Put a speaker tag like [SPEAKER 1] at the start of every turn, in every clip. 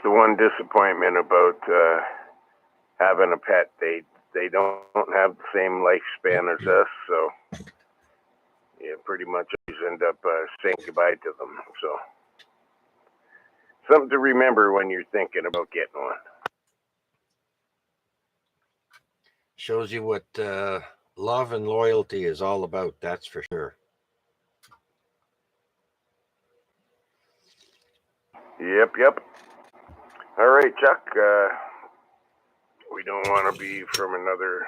[SPEAKER 1] the one disappointment about having a pet. They don't have the same lifespan as us, so you pretty much always end up saying goodbye to them. So something to remember when you're thinking about getting one.
[SPEAKER 2] Shows you what love and loyalty is all about, that's for sure.
[SPEAKER 1] Yep. All right, Chuck. We don't want to be from another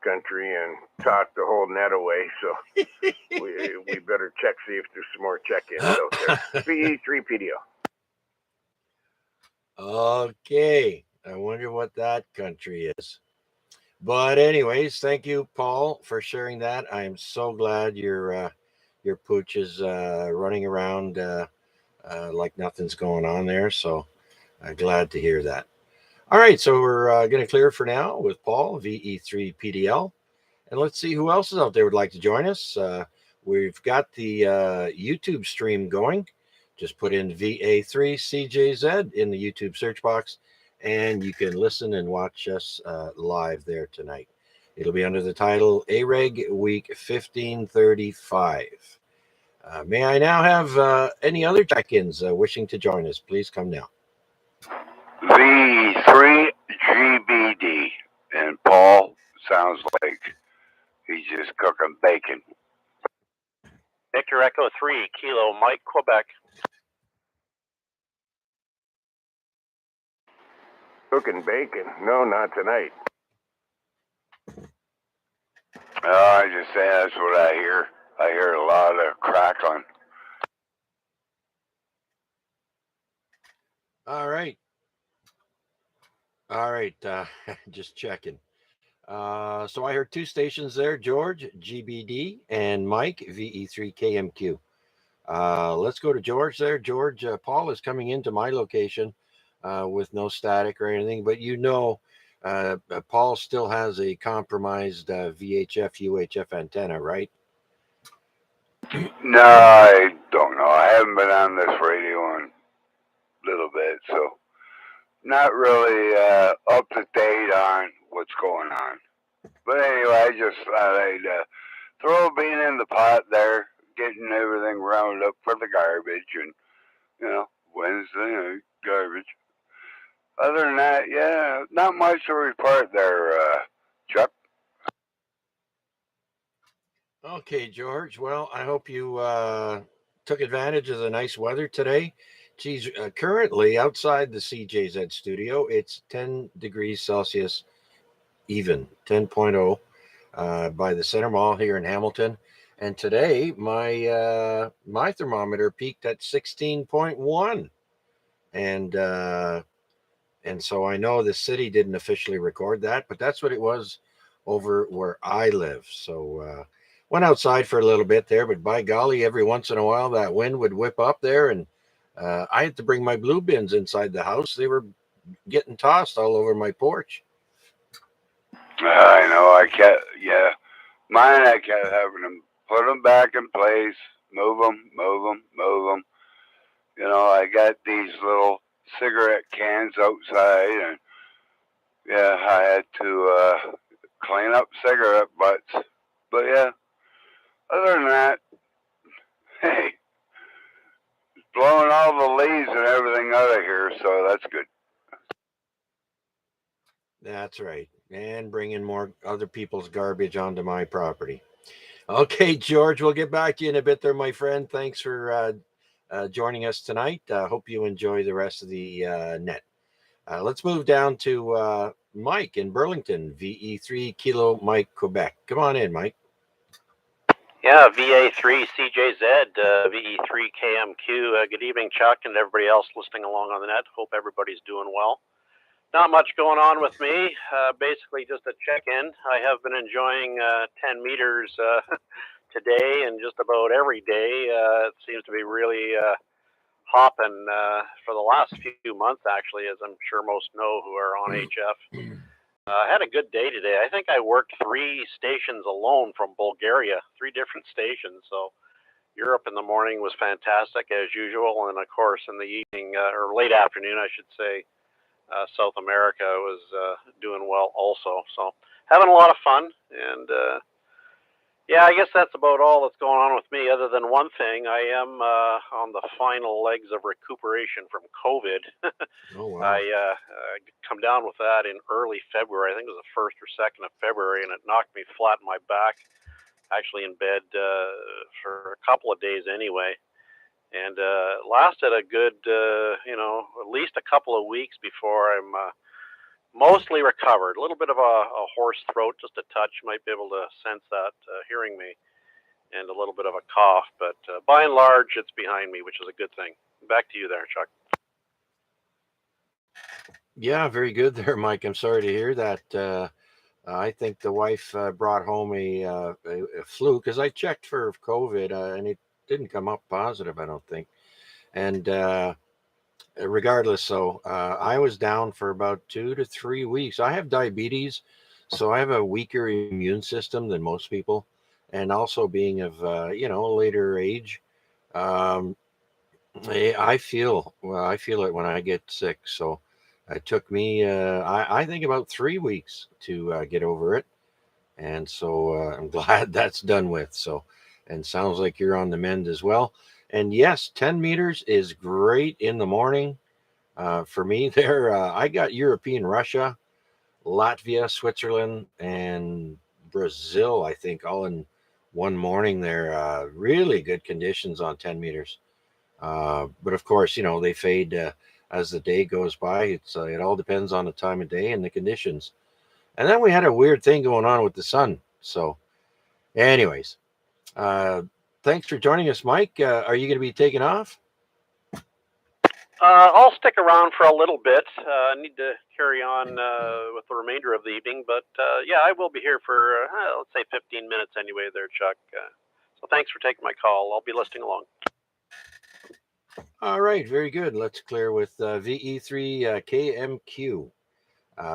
[SPEAKER 1] country and talk the whole net away, so we better check, see if there's some more check-ins out there. VE3PDO.
[SPEAKER 2] Okay, I wonder what that country is. But anyways, thank you, Paul, for sharing that. I am so glad your pooch is running around like nothing's going on there. So glad to hear that. All right, so we're going to clear for now with Paul, VE3PDL. And let's see who else is out there would like to join us. We've got the YouTube stream going. Just put in VA3CJZ in the YouTube search box, and you can listen and watch us live there tonight. It'll be under the title AREG Week 1535. May I now have any other check-ins wishing to join us? Please come now.
[SPEAKER 3] V3GBD. And Paul sounds like he's just cooking bacon.
[SPEAKER 4] Victor Echo 3, Kilo Mike, Quebec.
[SPEAKER 1] Cooking bacon? No, not tonight.
[SPEAKER 3] I just say that's what I hear. I hear a lot of crackling.
[SPEAKER 2] All right. Just checking. So I heard two stations there, George, GBD, and Mike, VE3KMQ. Let's go to George there. George, Paul is coming into my location with no static or anything, but Paul still has a compromised VHF, UHF antenna, right?
[SPEAKER 3] No, I don't know. I haven't been on this radio in a little bit, so not really up to date on what's going on. But anyway, I just thought I'd throw a bean in the pot there, getting everything rounded up for the garbage, and Wednesday night garbage. Other than that, yeah, not much to report there, Chuck.
[SPEAKER 2] Okay, George. Well, I hope you took advantage of the nice weather today. Geez, currently outside the CJZ studio, it's 10 degrees Celsius, even 10.0 by the Center Mall here in Hamilton. And today, my thermometer peaked at 16.1, and so I know the city didn't officially record that, but that's what it was over where I live. So went outside for a little bit there, but by golly, every once in a while that wind would whip up there, and I had to bring my blue bins inside the house. They were getting tossed all over my porch.
[SPEAKER 3] I know. Mine, I kept having them put them back in place, move them. I got these little cigarette cans outside, and I had to clean up cigarette butts. But yeah, other than that, hey, it's blowing all the leaves and everything out of here, so that's good.
[SPEAKER 2] That's right. And bringing more other people's garbage onto my property. Okay, George, we'll get back to you in a bit there, my friend. Thanks for joining us tonight. Hope you enjoy the rest of the net. Let's move down to Mike in Burlington, VE3 Kilo Mike, Quebec. Come on in, Mike.
[SPEAKER 4] Yeah, VA3CJZ, VE3KMQ. Good evening, Chuck, and everybody else listening along on the net. Hope everybody's doing well. Not much going on with me. Basically, just a check-in. I have been enjoying 10 meters today, and just about every day. It seems to be really hopping for the last few months, actually, as I'm sure most know who are on HF. I had a good day today. I think I worked 3 stations alone from Bulgaria, 3 different stations. So Europe in the morning was fantastic as usual, and of course in the evening or late afternoon, I should say, South America was doing well also. So having a lot of fun, and yeah, I guess that's about all that's going on with me. Other than one thing, I am on the final legs of recuperation from COVID.
[SPEAKER 2] Oh, wow.
[SPEAKER 4] I come down with that in early February. I think it was the 1st or 2nd of February, and it knocked me flat on my back. Actually in bed for a couple of days anyway, and lasted a good, at least a couple of weeks before I'm mostly recovered. A little bit of a hoarse throat, just a touch. You might be able to sense that hearing me, and a little bit of a cough, but by and large, it's behind me, which is a good thing. Back to you there, Chuck.
[SPEAKER 2] Yeah, very good there, Mike. I'm sorry to hear that. I think the wife brought home a flu, because I checked for COVID and it didn't come up positive, I don't think. And regardless, so I was down for about 2 to 3 weeks. I have diabetes, so I have a weaker immune system than most people. And also being of, later age, um, I feel it when I get sick. So it took me, I think, about 3 weeks to get over it. And so I'm glad that's done with. So, and sounds like you're on the mend as well. And yes, 10 meters is great in the morning. For me, there, I got European Russia, Latvia, Switzerland, and Brazil, I think, all in one morning there. Really good conditions on 10 meters. But of course, they fade as the day goes by. It all depends on the time of day and the conditions. And then we had a weird thing going on with the sun. So, anyways, thanks for joining us, Mike. Are you going to be taking off?
[SPEAKER 4] I'll stick around for a little bit. I need to carry on with the remainder of the evening, but yeah, I will be here for, let's say 15 minutes anyway there, Chuck. So thanks for taking my call. I'll be listening along.
[SPEAKER 2] All right, very good. Let's clear with VE3KMQ.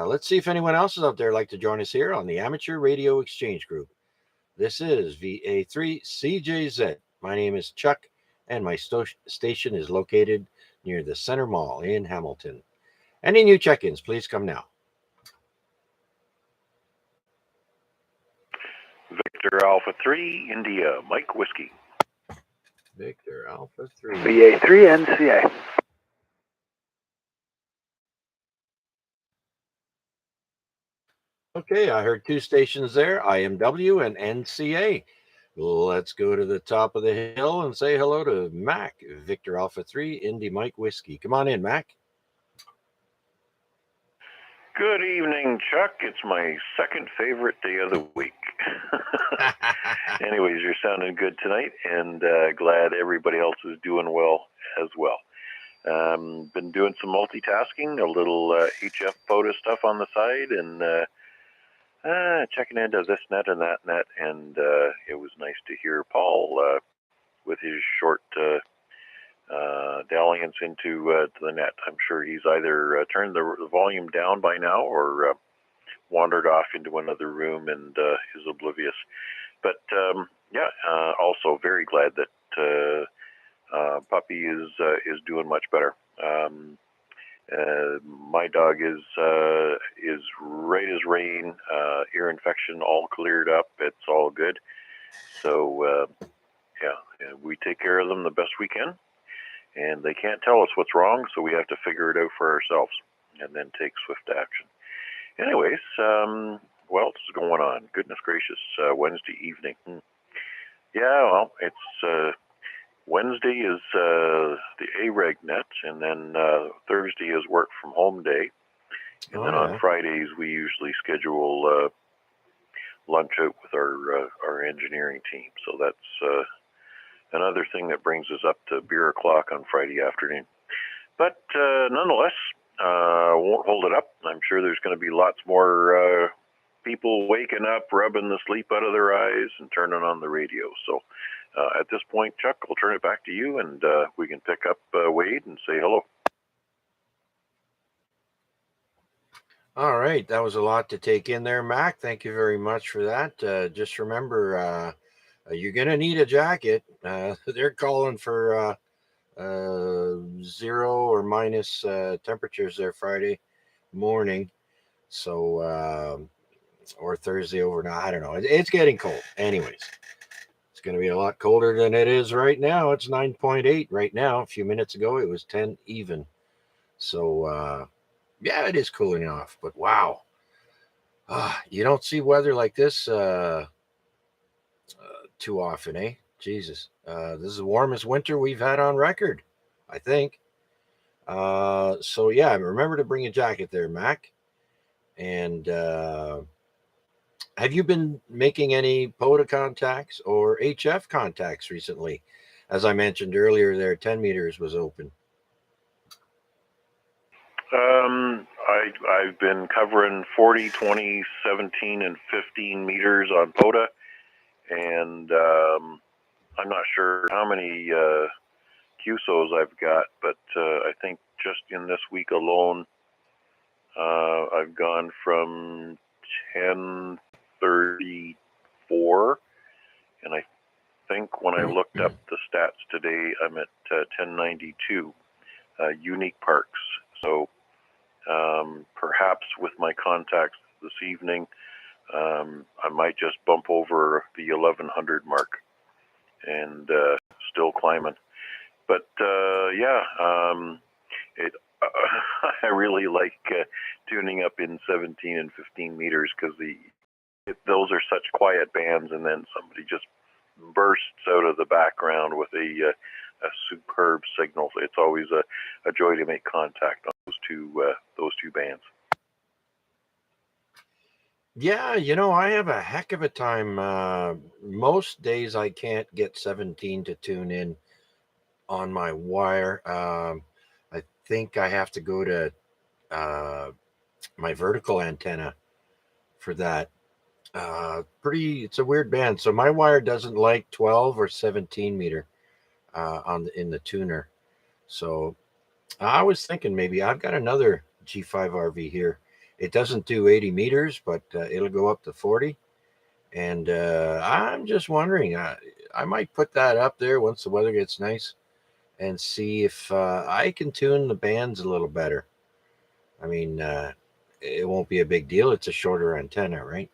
[SPEAKER 2] Let's see if anyone else is out there like to join us here on the Amateur Radio Exchange Group. This is VA3CJZ. My name is Chuck, and my station is located near the Center Mall in Hamilton. Any new check-ins, please come now.
[SPEAKER 5] Victor Alpha 3, India, Mike Whiskey.
[SPEAKER 2] Victor Alpha 3.
[SPEAKER 3] VA3 NCA.
[SPEAKER 2] Okay, I heard two stations there, IMW and NCA. Let's go to the top of the hill and say hello to Mac, Victor Alpha 3, Indy Mike Whiskey. Come on in, Mac.
[SPEAKER 5] Good evening, Chuck. It's my second favorite day of the week. Anyways, you're sounding good tonight, and glad everybody else is doing well as well. Been doing some multitasking, a little HF photo stuff on the side, and checking into this net and that net, and it was nice to hear Paul with his short dalliance into to the net. I'm sure he's either turned the volume down by now or wandered off into another room and is oblivious. But also very glad that Puppy is doing much better. My dog is right as rain, ear infection all cleared up. It's all good. So we take care of them the best we can, and they can't tell us what's wrong, so we have to figure it out for ourselves and then take swift action. Anyways, what else is going on? Goodness gracious, Wednesday evening. Yeah, well, it's Wednesday is the AREG net, and then Thursday is work from home day. And then on Fridays, we usually schedule lunch out with our engineering team. So that's another thing that brings us up to beer o'clock on Friday afternoon. But nonetheless, won't hold it up. I'm sure there's going to be lots more people waking up, rubbing the sleep out of their eyes, and turning on the radio. So at this point, Chuck, I'll turn it back to you, and we can pick up Wade and say hello.
[SPEAKER 2] All right, that was a lot to take in there, Mac. Thank you very much for that. Just remember, you're going to need a jacket. They're calling for 0 or minus temperatures there Friday morning. So, or Thursday overnight. I don't know. It's getting cold. Anyways, it's going to be a lot colder than it is right now. It's 9.8 right now. A few minutes ago, it was 10 even. So, yeah, it is cooling off. But wow, you don't see weather like this too often, eh? Jesus. This is the warmest winter we've had on record, I think. So, yeah, remember to bring a jacket there, Mac. And have you been making any POTA contacts or HF contacts recently? As I mentioned earlier, there 10 meters was open.
[SPEAKER 5] I've been covering 40, 20, 17, and 15 meters on POTA, and I'm not sure how many QSOs I've got, but I think just in this week alone, I've gone from 1034, and I think when I looked up the stats today, I'm at 1092 unique parks. So perhaps with my contacts this evening, I might just bump over the 1100 mark and still climbing. But I really like tuning up in 17 and 15 meters because those are such quiet bands, and then somebody just bursts out of the background with a superb signal. It's always a joy to make contact on those two bands.
[SPEAKER 2] Yeah, I have a heck of a time. Most days I can't get 17 to tune in on my wire. I think I have to go to my vertical antenna for that. It's a weird band. So my wire doesn't like 12 or 17 meter in the tuner. So I was thinking maybe I've got another G5 RV here. It doesn't do 80 meters, but it'll go up to 40. And I'm just wondering, I might put that up there once the weather gets nice and see if I can tune the bands a little better. I mean, it won't be a big deal. It's a shorter antenna, right?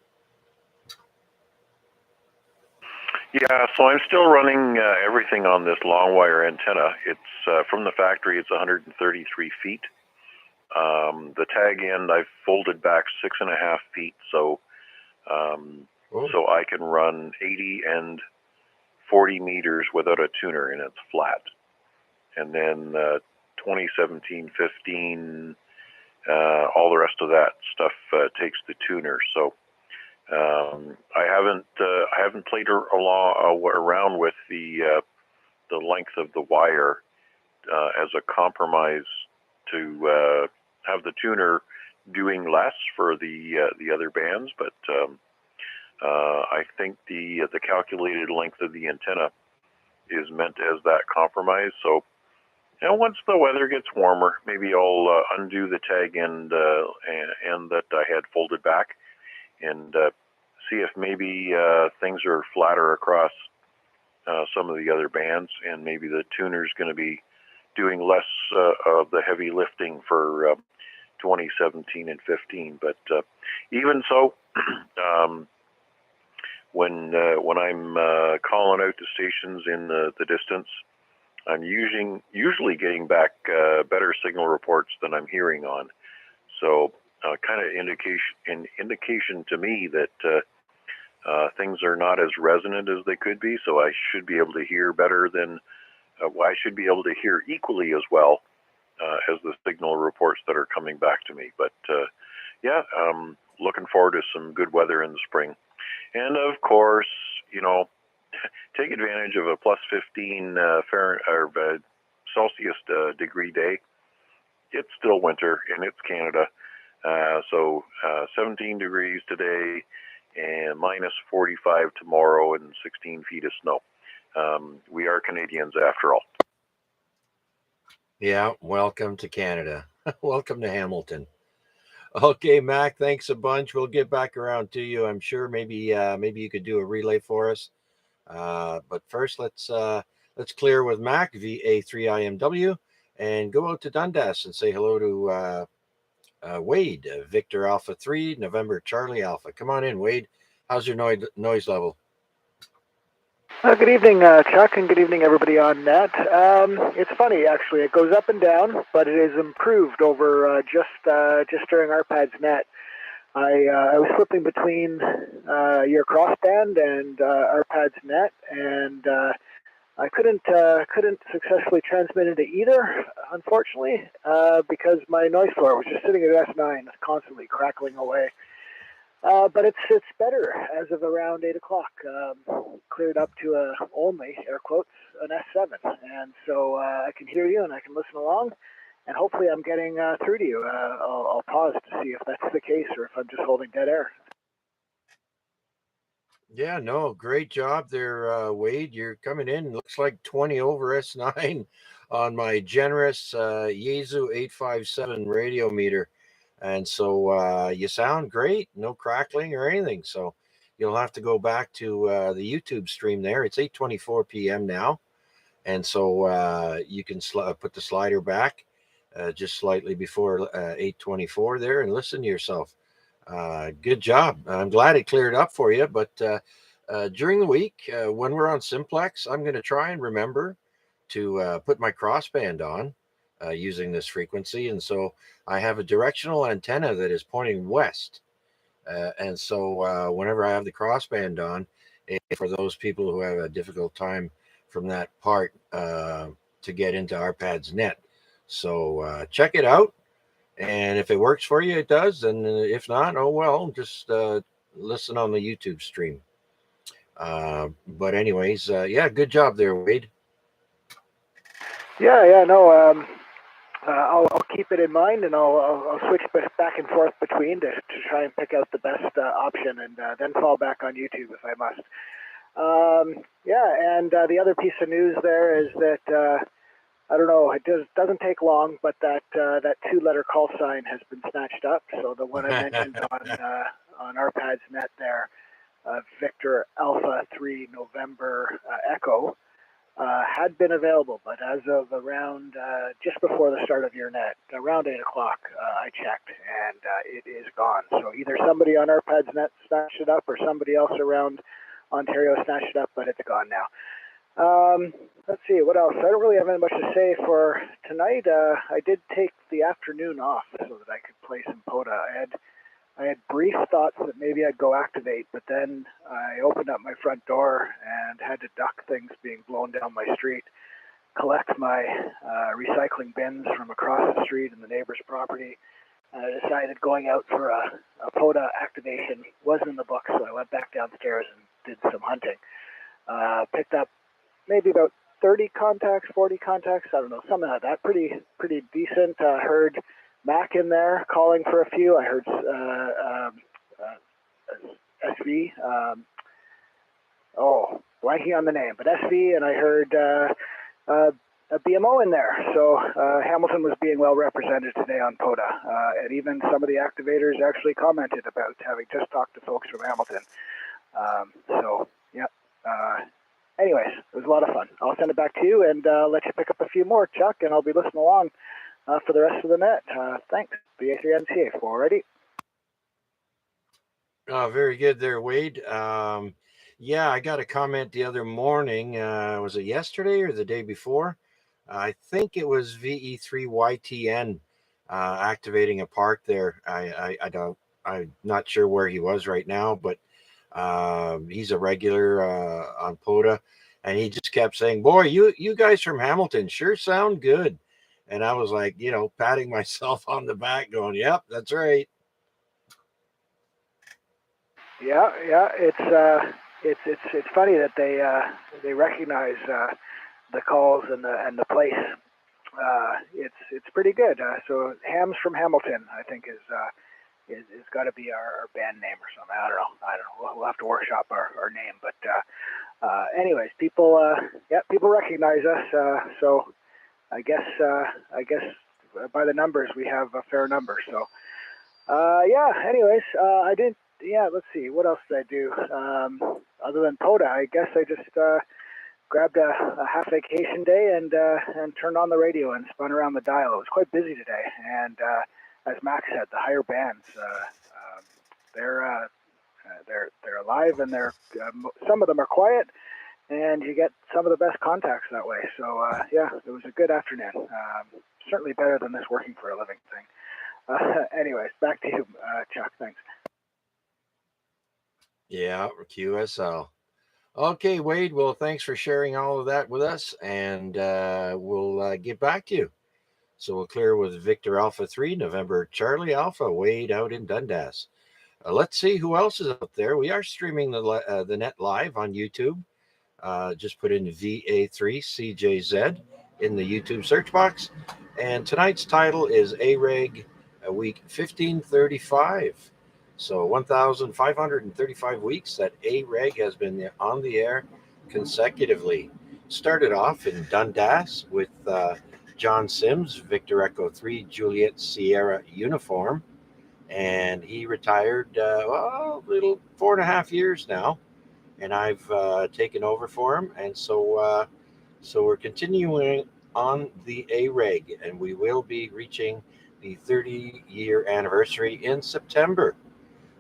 [SPEAKER 5] Yeah, so I'm still running everything on this long wire antenna. It's from the factory. It's 133 feet. The tag end I've folded back 6.5 feet, so I can run 80 and 40 meters without a tuner, and it's flat. And then 20, 17, 15, all the rest of that stuff takes the tuner. So I haven't played around with the length of the wire as a compromise to have the tuner doing less for the other bands, but I think the calculated length of the antenna is meant as that compromise. So, once the weather gets warmer, maybe I'll undo the tag end that I had folded back and see if maybe things are flatter across some of the other bands, and maybe the tuner's going to be doing less of the heavy lifting for 2017 and 15. But even so, when I'm calling out to stations in the distance, I'm usually getting back better signal reports than I'm hearing on. So kind of indication to me that things are not as resonant as they could be. So I should be able to hear better than I should be able to hear equally as well as the signal reports that are coming back to me. But looking forward to some good weather in the spring. And of course, take advantage of a plus 15 Celsius degree day. It's still winter and it's Canada. So 17 degrees today and minus 45 tomorrow and 16 feet of snow. We are Canadians after all.
[SPEAKER 2] Yeah, welcome to Canada. Welcome to Hamilton. Okay, Mac, thanks a bunch. We'll get back around to you. I'm sure maybe you could do a relay for us But first, let's clear with Mac VA3IMW and go out to Dundas and say hello to Wade, Victor Alpha 3, November Charlie Alpha. Come on in, Wade. How's your noise level?
[SPEAKER 6] Good evening, Chuck, and good evening, everybody on net. It's funny, actually. It goes up and down, but it is improved over just during ARPAD's net. I was flipping between your crossband and ARPAD's net, and I couldn't successfully transmit into either, unfortunately, because my noise floor was just sitting at S9, constantly crackling away. But it's better as of around 8 o'clock. Cleared up to only, air quotes, an S7. And so I can hear you and I can listen along. And hopefully I'm getting through to you. I'll pause to see if that's the case or if I'm just holding dead air.
[SPEAKER 2] Yeah, no, great job there, Wade. You're coming in. Looks like 20 over S9 on my generous Yaesu 857 radio meter. And so you sound great, no crackling or anything. So you'll have to go back to the YouTube stream there. It's 8:24 p.m. now. And so you can put the slider back just slightly before 8:24 there and listen to yourself. Good job. I'm glad it cleared up for you. But during the week, when we're on Simplex, I'm going to try and remember to put my crossband on using this frequency. And so I have a directional antenna that is pointing west. And so whenever I have the crossband on, for those people who have a difficult time from that part to get into ARPAD's net. So check it out. And if it works for you, it does. And if not, oh well, just listen on the YouTube stream. But anyways, yeah, good job there, Wade.
[SPEAKER 6] Yeah, no, I'll keep it in mind, and I'll switch back and forth between to try and pick out the best option, and then fall back on YouTube if I must. Yeah, and the other piece of news there is that I don't know, it doesn't take long, but that 2-letter call sign has been snatched up. So the one I mentioned on ARPAD's net there, Victor Alpha 3 November Echo, had been available, but as of around just before the start of your net, around 8 o'clock, I checked, and it is gone. So either somebody on ARPAD's net snatched it up, or somebody else around Ontario snatched it up, but it's gone now. Let's see, what else? I don't really have any much to say for tonight. I did take the afternoon off so that I could play some POTA. I had brief thoughts that maybe I'd go activate, but then I opened up my front door and had to duck things being blown down my street, collect my recycling bins from across the street in the neighbor's property. I decided going out for a POTA activation wasn't in the book, so I went back downstairs and did some hunting. Picked up maybe about 30 contacts, 40 contacts, I don't know, something like that. Pretty decent. Heard Mac in there calling for a few. I heard SV. Blanking on the name, but SV, and I heard a BMO in there. So Hamilton was being well represented today on POTA, and even some of the activators actually commented about having just talked to folks from Hamilton. So, yeah. Anyways, it was a lot of fun. I'll send it back to you and let you pick up a few more, Chuck, and I'll be listening along for the rest of the net. Thanks. BA3NCA 4 ready.
[SPEAKER 2] Very good there, Wade. Yeah, I got a comment the other morning. Was it yesterday or the day before? I think it was VE3YTN activating a park there. I'm not sure where he was right now, but he's a regular on POTA, and he just kept saying, "Boy, you guys from Hamilton sure sound good." And I was like, patting myself on the back, going, "Yep, that's right."
[SPEAKER 6] Yeah, it's funny that they recognize the calls and the place. It's pretty good. So Hams from Hamilton, I think, is got to be our band name or something. I don't know. We'll have to workshop our name. But anyways, people recognize us. So I guess by the numbers we have a fair number. So yeah. Anyways, I yeah, let's see. What else did I do? Other than POTA, I guess I just grabbed a half vacation day and turned on the radio and spun around the dial. It was quite busy today, and as Max said, the higher bands, they're alive, and some of them are quiet, and you get some of the best contacts that way. So yeah, it was a good afternoon. Certainly better than this working for a living thing. Anyways, back to you, Chuck. Thanks.
[SPEAKER 2] Yeah, QSL. Okay, Wade. Well, thanks for sharing all of that with us, and we'll get back to you. So we'll clear with Victor Alpha 3, November Charlie Alpha, Wade out in Dundas. Let's see who else is out there. We are streaming the net live on YouTube. Just put in VA3CJZ in the YouTube search box. And tonight's title is AREG week 1535. So 1,535 weeks that AREG has been on the air consecutively. Started off in Dundas with John Sims, Victor Echo 3, Juliet Sierra uniform. And he retired, a little 4.5 years now. And I've taken over for him. And so we're continuing on the AREG, and we will be reaching the 30-year anniversary in September.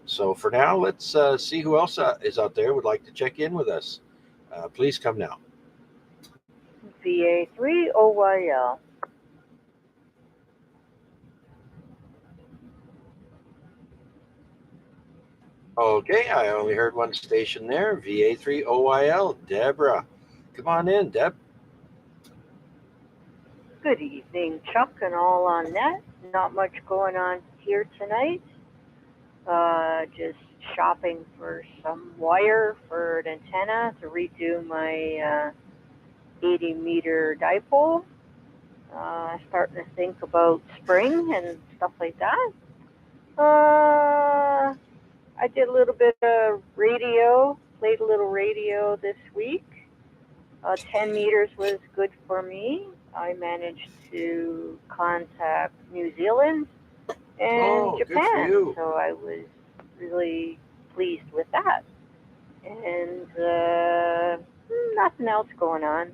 [SPEAKER 2] So for now, let's see who else is out there would like to check in with us. Please come now.
[SPEAKER 7] VA3 OYL.
[SPEAKER 2] Okay, I only heard one station there, VA3 OYL. Deborah, come on in, Deb.
[SPEAKER 7] Good evening, Chuck and all on net. Not much going on here tonight. Just shopping for some wire for an antenna to redo my 80-meter dipole. Starting to think about spring and stuff like that. I did a little bit of radio, played a little radio this week. 10 meters was good for me. I managed to contact New Zealand and Japan, so I was really pleased with that. And nothing else going on.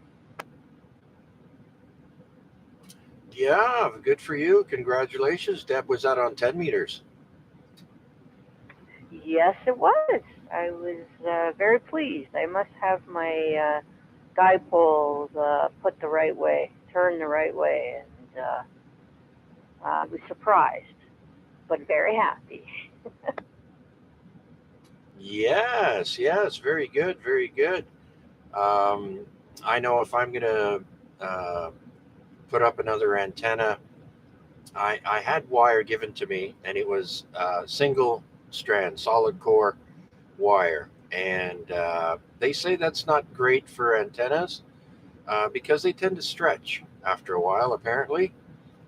[SPEAKER 2] Yeah, good for you. Congratulations, Deb. Was that on 10 meters?
[SPEAKER 7] Yes, it was. I was very pleased. I must have my dipoles put the right way, turned the right way, and I was surprised, but very happy.
[SPEAKER 2] Yes, very good, very good. I know if I'm going to put up another antenna, I had wire given to me, and it was single strand, solid core wire. And they say that's not great for antennas because they tend to stretch after a while, apparently.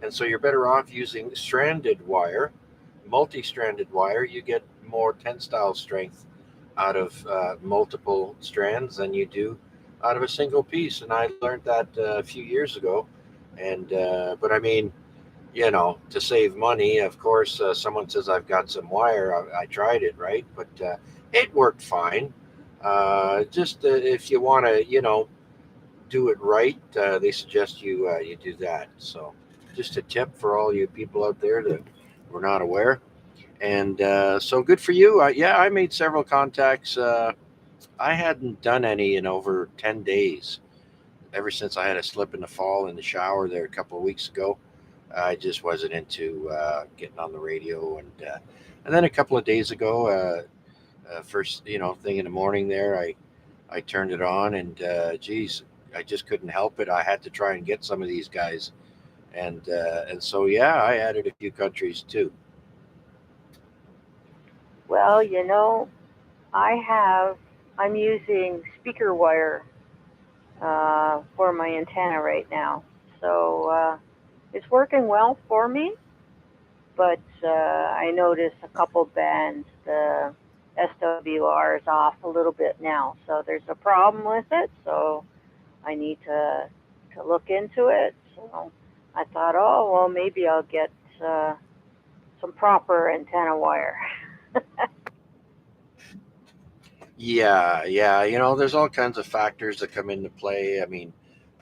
[SPEAKER 2] And so you're better off using stranded wire, multi-stranded wire. You get more tensile strength out of multiple strands than you do out of a single piece. And I learned that a few years ago. And but I mean, to save money, of course, someone says I've got some wire. I tried it, right? But it worked fine. Just if you want to, do it right, they suggest you do that. So just a tip for all you people out there that were not aware. And so good for you. I made several contacts. I hadn't done any in over 10 days. Ever since I had a slip in the fall in the shower there a couple of weeks ago. I just wasn't into getting on the radio. And then a couple of days ago, first thing in the morning there, I turned it on, and geez, I just couldn't help it. I had to try and get some of these guys. And so, I added a few countries too.
[SPEAKER 7] Well, I'm using speaker wire for my antenna right now. So it's working well for me, but I noticed a couple bands, the SWR is off a little bit now. So there's a problem with it, so I need to look into it. So I thought, oh, well, maybe I'll get some proper antenna wire.
[SPEAKER 2] Yeah, there's all kinds of factors that come into play. I mean,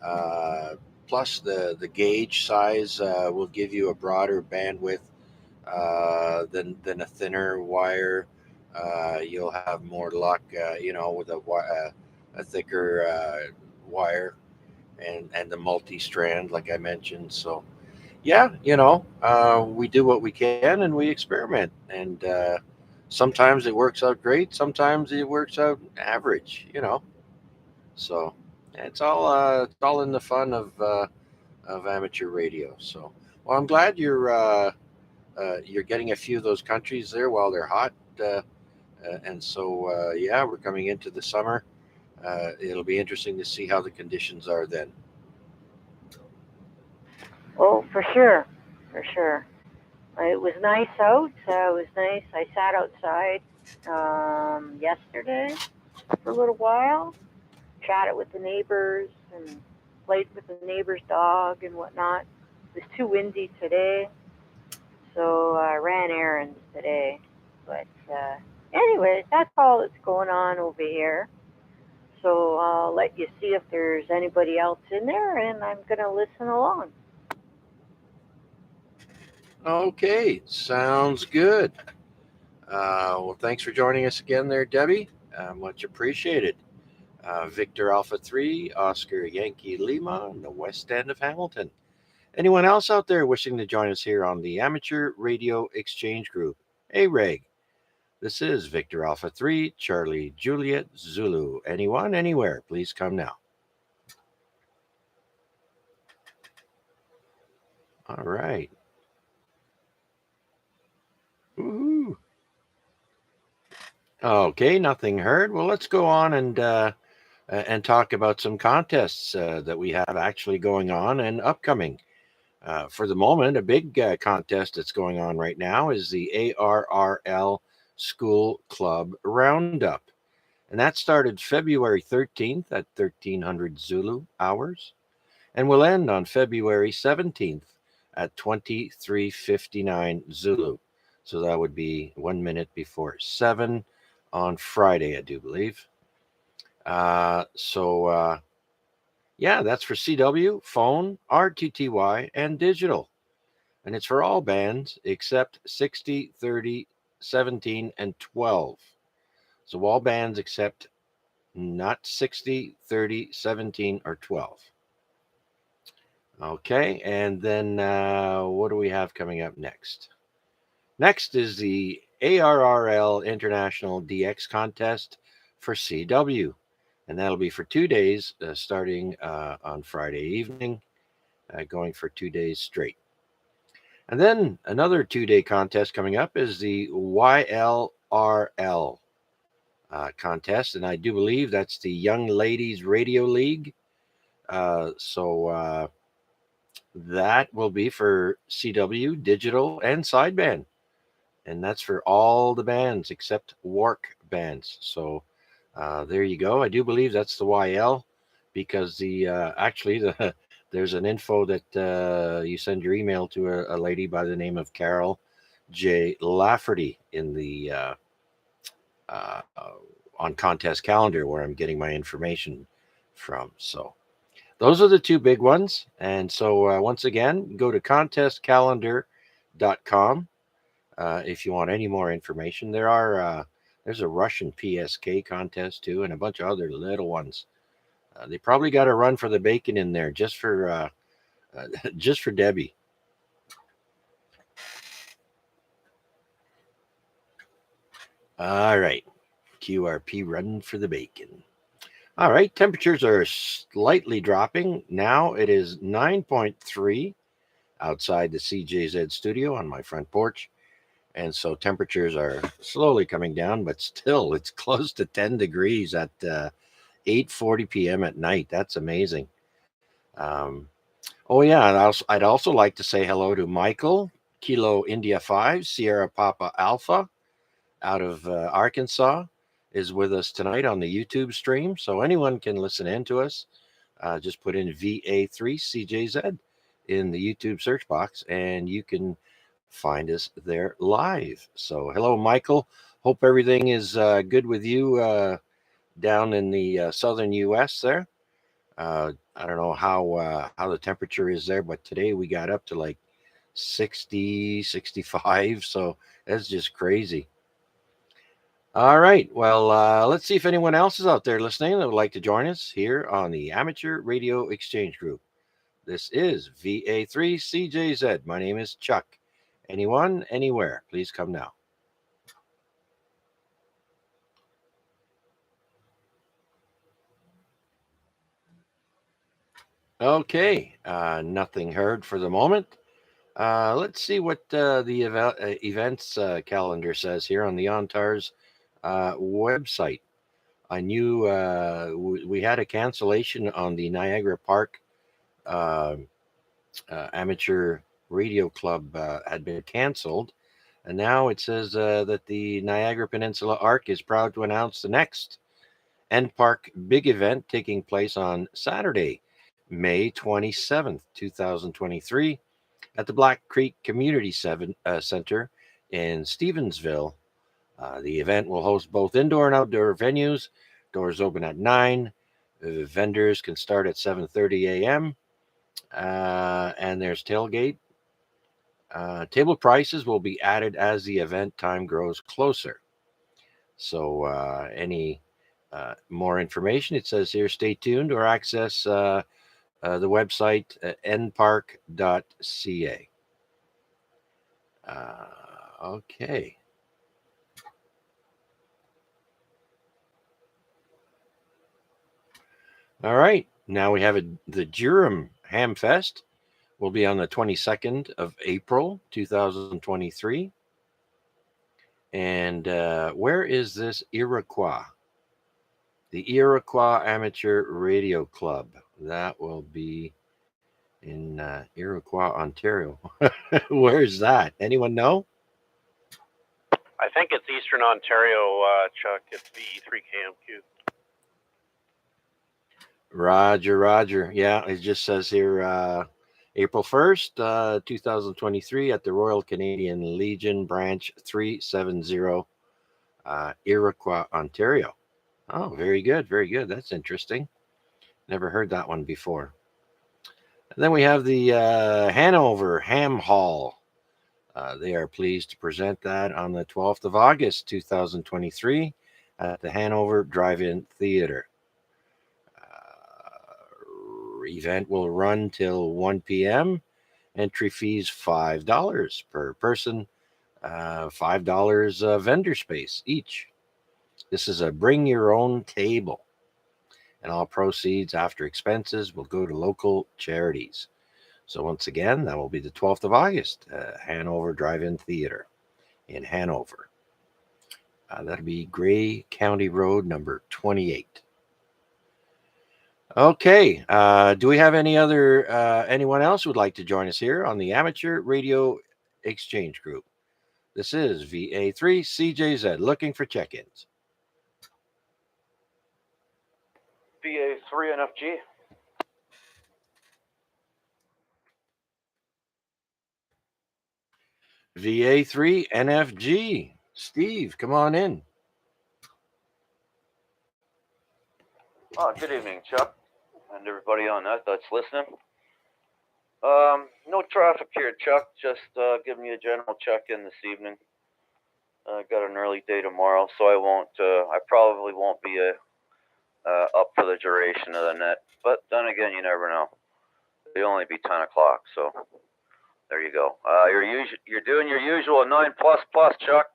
[SPEAKER 2] uh, plus the gauge size will give you a broader bandwidth than a thinner wire. You'll have more luck, with a thicker wire and the multi-strand, like I mentioned. So yeah, we do what we can and we experiment, and sometimes it works out great, sometimes it works out average. So it's all in the fun of amateur radio. So well, I'm glad you're getting a few of those countries there while they're hot, and so yeah, we're coming into the summer. It'll be interesting to see how the conditions are then.
[SPEAKER 7] Oh, for sure, for sure. It was nice out. It was nice. I sat outside yesterday for a little while, chatted with the neighbors, and played with the neighbor's dog and whatnot. It was too windy today, so I ran errands today. But anyway, that's all that's going on over here. So I'll let you see if there's anybody else in there, and I'm going to listen along.
[SPEAKER 2] Okay, sounds good. Well, thanks for joining us again there, Debbie. Much appreciated. Victor Alpha 3, Oscar Yankee Lima, in the west end of Hamilton. Anyone else out there wishing to join us here on the Amateur Radio Exchange Group, AREG? This is Victor Alpha 3, Charlie Juliet Zulu. Anyone, anywhere, please come now. All right. Woo-hoo. Okay, nothing heard. Well, let's go on and talk about some contests that we have actually going on and upcoming. For the moment, a big contest that's going on right now is the ARRL School Club Roundup. And that started February 13th at 1300 Zulu hours and will end on February 17th at 23:59 Zulu. So that would be 1 minute before 7 on Friday, I do believe. Yeah, that's for CW, phone, RTTY, and digital. And it's for all bands except 60, 30, 17, and 12. So all bands except not 60, 30, 17, or 12. Okay, and then what do we have coming up next? Next is the ARRL International DX Contest for CW. And that'll be for 2 days, starting on Friday evening, going for 2 days straight. And then another 2-day contest coming up is the YLRL contest. And I do believe that's the Young Ladies Radio League. So that will be for CW, digital, and sideband. And that's for all the bands except Wark bands. So there you go. I do believe that's the YL because there's an info that you send your email to a lady by the name of Carol J. Lafferty in the uh, on contest calendar where I'm getting my information from. So those are the two big ones. And so once again, go to contestcalendar.com if you want any more information. There's a Russian PSK contest too, and a bunch of other little ones. They probably got a run for the bacon in there just for just for Debbie. All right, QRP running for the bacon. All right, temperatures are slightly dropping. Now it is 9.3 outside the CJZ studio on my front porch. And so temperatures are slowly coming down, but still it's close to 10 degrees at 8:40 p.m. at night. That's amazing. Um, oh, yeah. I'd also like to say hello to Michael, Kilo India 5, Sierra Papa Alpha out of Arkansas, is with us tonight on the YouTube stream. So anyone can listen in to us. Just put in VA3CJZ in the YouTube search box and you can find us there live. So hello, Michael. Hope everything is good with you down in the southern U.S. there. I don't know how the temperature is there, but today we got up to like 60, 65. So that's just crazy. All right. Well, let's see if anyone else is out there listening that would like to join us here on the Amateur Radio Exchange Group. This is VA3CJZ. My name is Chuck. Anyone, anywhere, please come now. Okay, nothing heard for the moment. Let's see what the events calendar says here on the ONTARS website. I knew we had a cancellation on the Niagara Park Amateur Radio Club had been canceled. And now it says that the Niagara Peninsula ARC is proud to announce the next End Park big event taking place on Saturday, May 27th, 2023, at the Black Creek Community Center in Stevensville. The event will host both indoor and outdoor venues. Doors open at 9. Vendors can start at 7:30 a.m. And there's tailgate. Table prices will be added as the event time grows closer. So any more information, it says here, stay tuned or access the website npark.ca. Okay. All right. Now we have the Durham Ham Fest. Will be on the 22nd of April, 2023. And where is this Iroquois? The Iroquois Amateur Radio Club. That will be in Iroquois, Ontario. Where's that? Anyone know?
[SPEAKER 4] I think it's Eastern Ontario, Chuck. It's VE3KMQ.
[SPEAKER 2] Roger. Yeah, it just says here April 1st, 2023 at the Royal Canadian Legion Branch 370, Iroquois, Ontario. Oh, very good. That's interesting. Never heard that one before. And then we have the Hanover Ham Hall. They are pleased to present that on the 12th of August, 2023 at the Hanover Drive-In Theater. Event will run till 1 p.m. Entry fees $5 per person, $5 vendor space each. This is a bring your own table, and all proceeds after expenses will go to local charities. So once again, that will be the 12th of August, Hanover Drive-In Theater in Hanover. That'll be Gray County Road number 28. Okay. Do we have anyone else who would like to join us here on the Amateur Radio Exchange Group? This is VA3CJZ looking for check-ins.
[SPEAKER 8] VA3NFG.
[SPEAKER 2] VA3NFG. Steve, come on in.
[SPEAKER 8] Good evening, Chuck, and everybody on that's listening. No traffic here, Chuck. Just giving you a general check-in this evening. Got an early day tomorrow, so I probably won't be up for the duration of the net. But then again, you never know. It'll only be 10 o'clock, so there you go. You're doing your usual 9++, Chuck.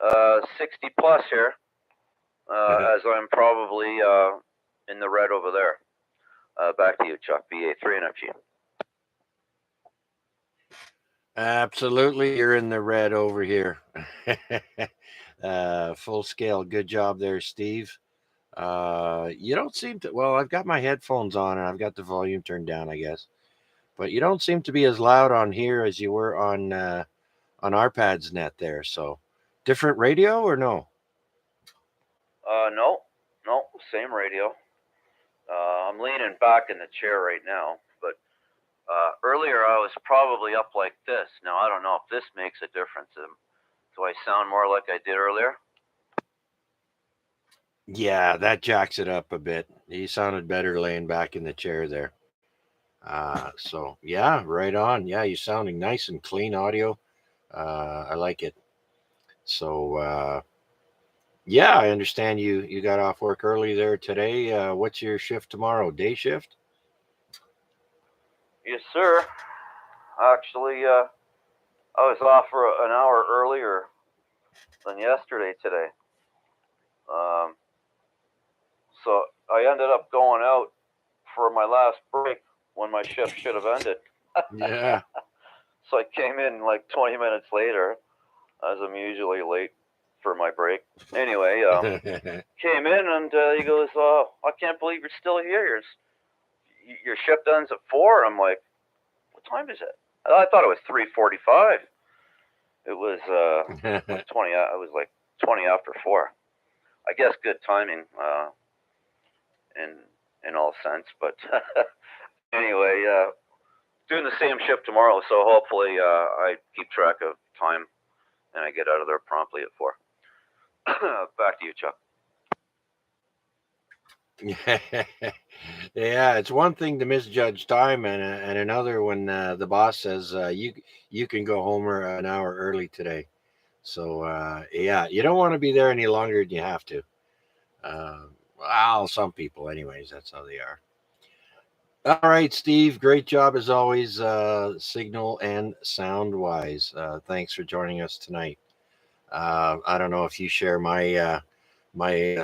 [SPEAKER 8] 60+ here, as I'm probably in the red over there. Back to you, Chuck. VA3NFG.
[SPEAKER 2] Absolutely, you're in the red over here. Full scale. Good job there, Steve. You don't seem to. Well, I've got my headphones on and I've got the volume turned down, I guess. But you don't seem to be as loud on here as you were on ARPAD's net there. So, different radio or no?
[SPEAKER 8] No, same radio. I'm leaning back in the chair right now, but earlier I was probably up like this. Now I don't know if this makes a difference. Do I sound more like I did earlier?
[SPEAKER 2] Yeah, that jacks it up a bit. He sounded better laying back in the chair there. So yeah, right on. Yeah, you're sounding nice and clean audio. I like it. So yeah, I understand you got off work early there today. What's your shift tomorrow? Day shift?
[SPEAKER 8] Yes, sir. Actually, I was off for an hour earlier than yesterday today. So I ended up going out for my last break when my shift should have ended.
[SPEAKER 2] Yeah.
[SPEAKER 8] So I came in like 20 minutes later, as I'm usually late for my break. Anyway, came in and he goes, I can't believe you're still here. Your shift ends at 4. I'm like, what time is it? I thought it was 3:45. It was 20. It was like 20 after 4. I guess good timing in all sense. But anyway, doing the same shift tomorrow, so hopefully I keep track of time and I get out of there promptly at 4. Back to you, Chuck.
[SPEAKER 2] Yeah, it's one thing to misjudge time, and another when the boss says you can go home an hour early today. So yeah, you don't want to be there any longer than you have to. Well, some people, anyways, that's how they are. All right, Steve, great job as always, signal and sound wise. Thanks for joining us tonight. I don't know if you share my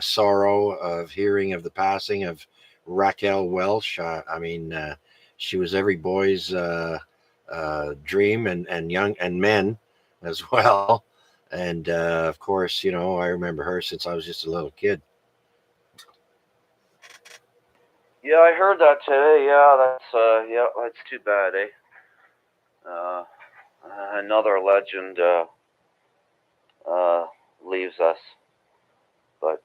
[SPEAKER 2] sorrow of hearing of the passing of Raquel Welch. I mean, she was every boy's dream, and young and men as well. And of course, I remember her since I was just a little kid.
[SPEAKER 8] Yeah, I heard that today. Yeah, that's too bad, eh? Another legend leaves us. But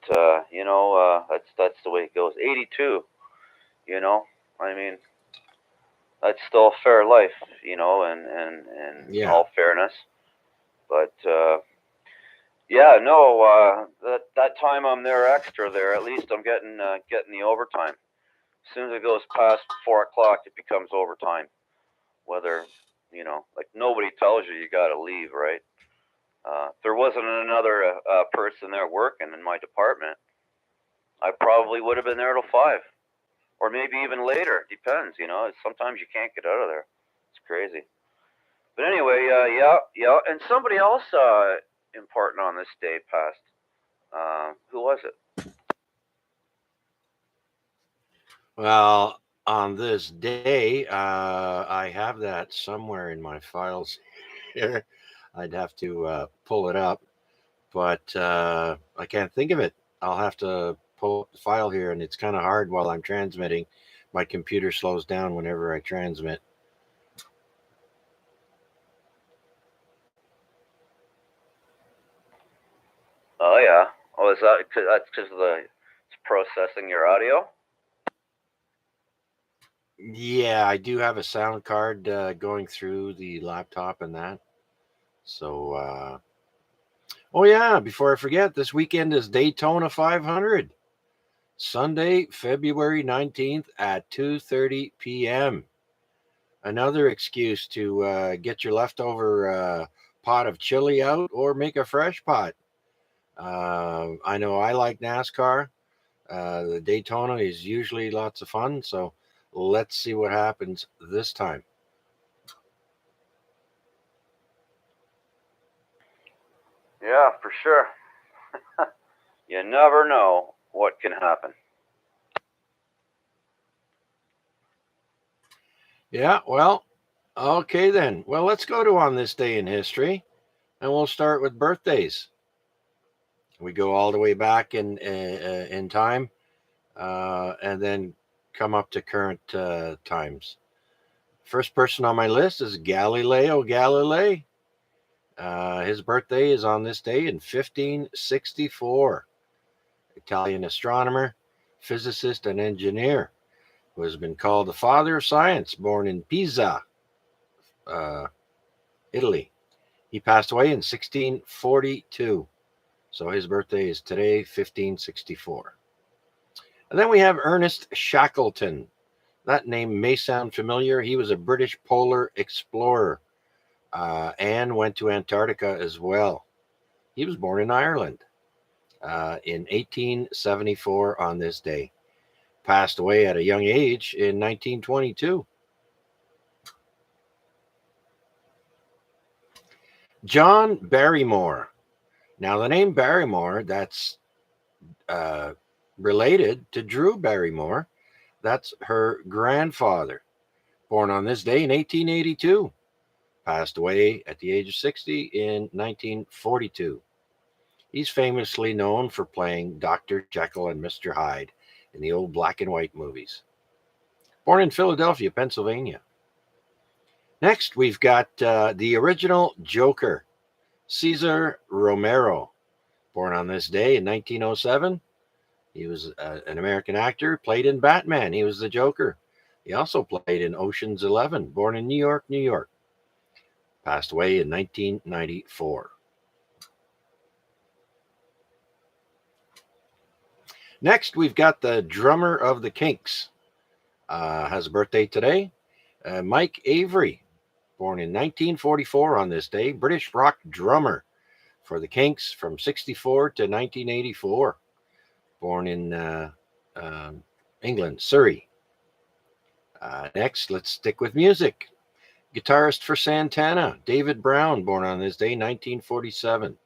[SPEAKER 8] that's the way it goes. 82. I mean, that's still a fair life, and
[SPEAKER 2] Yeah.
[SPEAKER 8] all fairness. But yeah, no, that time I'm there extra there. At least I'm getting the overtime. As soon as it goes past 4 o'clock, it becomes overtime. Whether like nobody tells you got to leave, right? If there wasn't another person there working in my department, I probably would have been there till 5. Or maybe even later. Depends, Sometimes you can't get out of there. It's crazy. But anyway, yeah. And somebody else important on this day passed. Who was it?
[SPEAKER 2] Well, on this day, I have that somewhere in my files here. I'd have to pull it up, but I can't think of it. I'll have to pull up the file here, and it's kind of hard while I'm transmitting. My computer slows down whenever I transmit.
[SPEAKER 8] Oh yeah. Oh, is that's because it's processing your audio?
[SPEAKER 2] Yeah, I do have a sound card going through the laptop and that. So, oh yeah, before I forget, this weekend is Daytona 500. Sunday, February 19th at 2:30 p.m. Another excuse to get your leftover pot of chili out or make a fresh pot. I know I like NASCAR. The Daytona is usually lots of fun, so let's see what happens this time.
[SPEAKER 8] Yeah, for sure. You never know what can happen.
[SPEAKER 2] Yeah, well, okay then. Well, let's go to On This Day in History, and we'll start with birthdays. We go all the way back in time, and then come up to current times. First person on my list is Galileo Galilei. His birthday is on this day in 1564. Italian astronomer, physicist, and engineer who has been called the father of science, born in Pisa, Italy. He passed away in 1642. So his birthday is today, 1564. And then we have Ernest Shackleton. That name may sound familiar. He was a British polar explorer and went to Antarctica as well. He was born in Ireland in 1874 on this day. Passed away at a young age in 1922. John Barrymore. Now, the name Barrymore, that's related to Drew Barrymore. That's her grandfather. Born on this day in 1882. Passed away at the age of 60 in 1942. He's famously known for playing Dr. Jekyll and Mr. Hyde in the old black and white movies. Born in Philadelphia, Pennsylvania. Next, we've got the original Joker, Cesar Romero. Born on this day in 1907. He was an American actor, played in Batman. He was the Joker. He also played in Ocean's 11, born in New York, New York. Passed away in 1994. Next, we've got the drummer of the Kinks. Has a birthday today. Mike Avery, born in 1944 on this day. British rock drummer for the Kinks from 64 to 1984. Born in England, Surrey. Next, let's stick with music. Guitarist for Santana, David Brown, born on this day, 1947.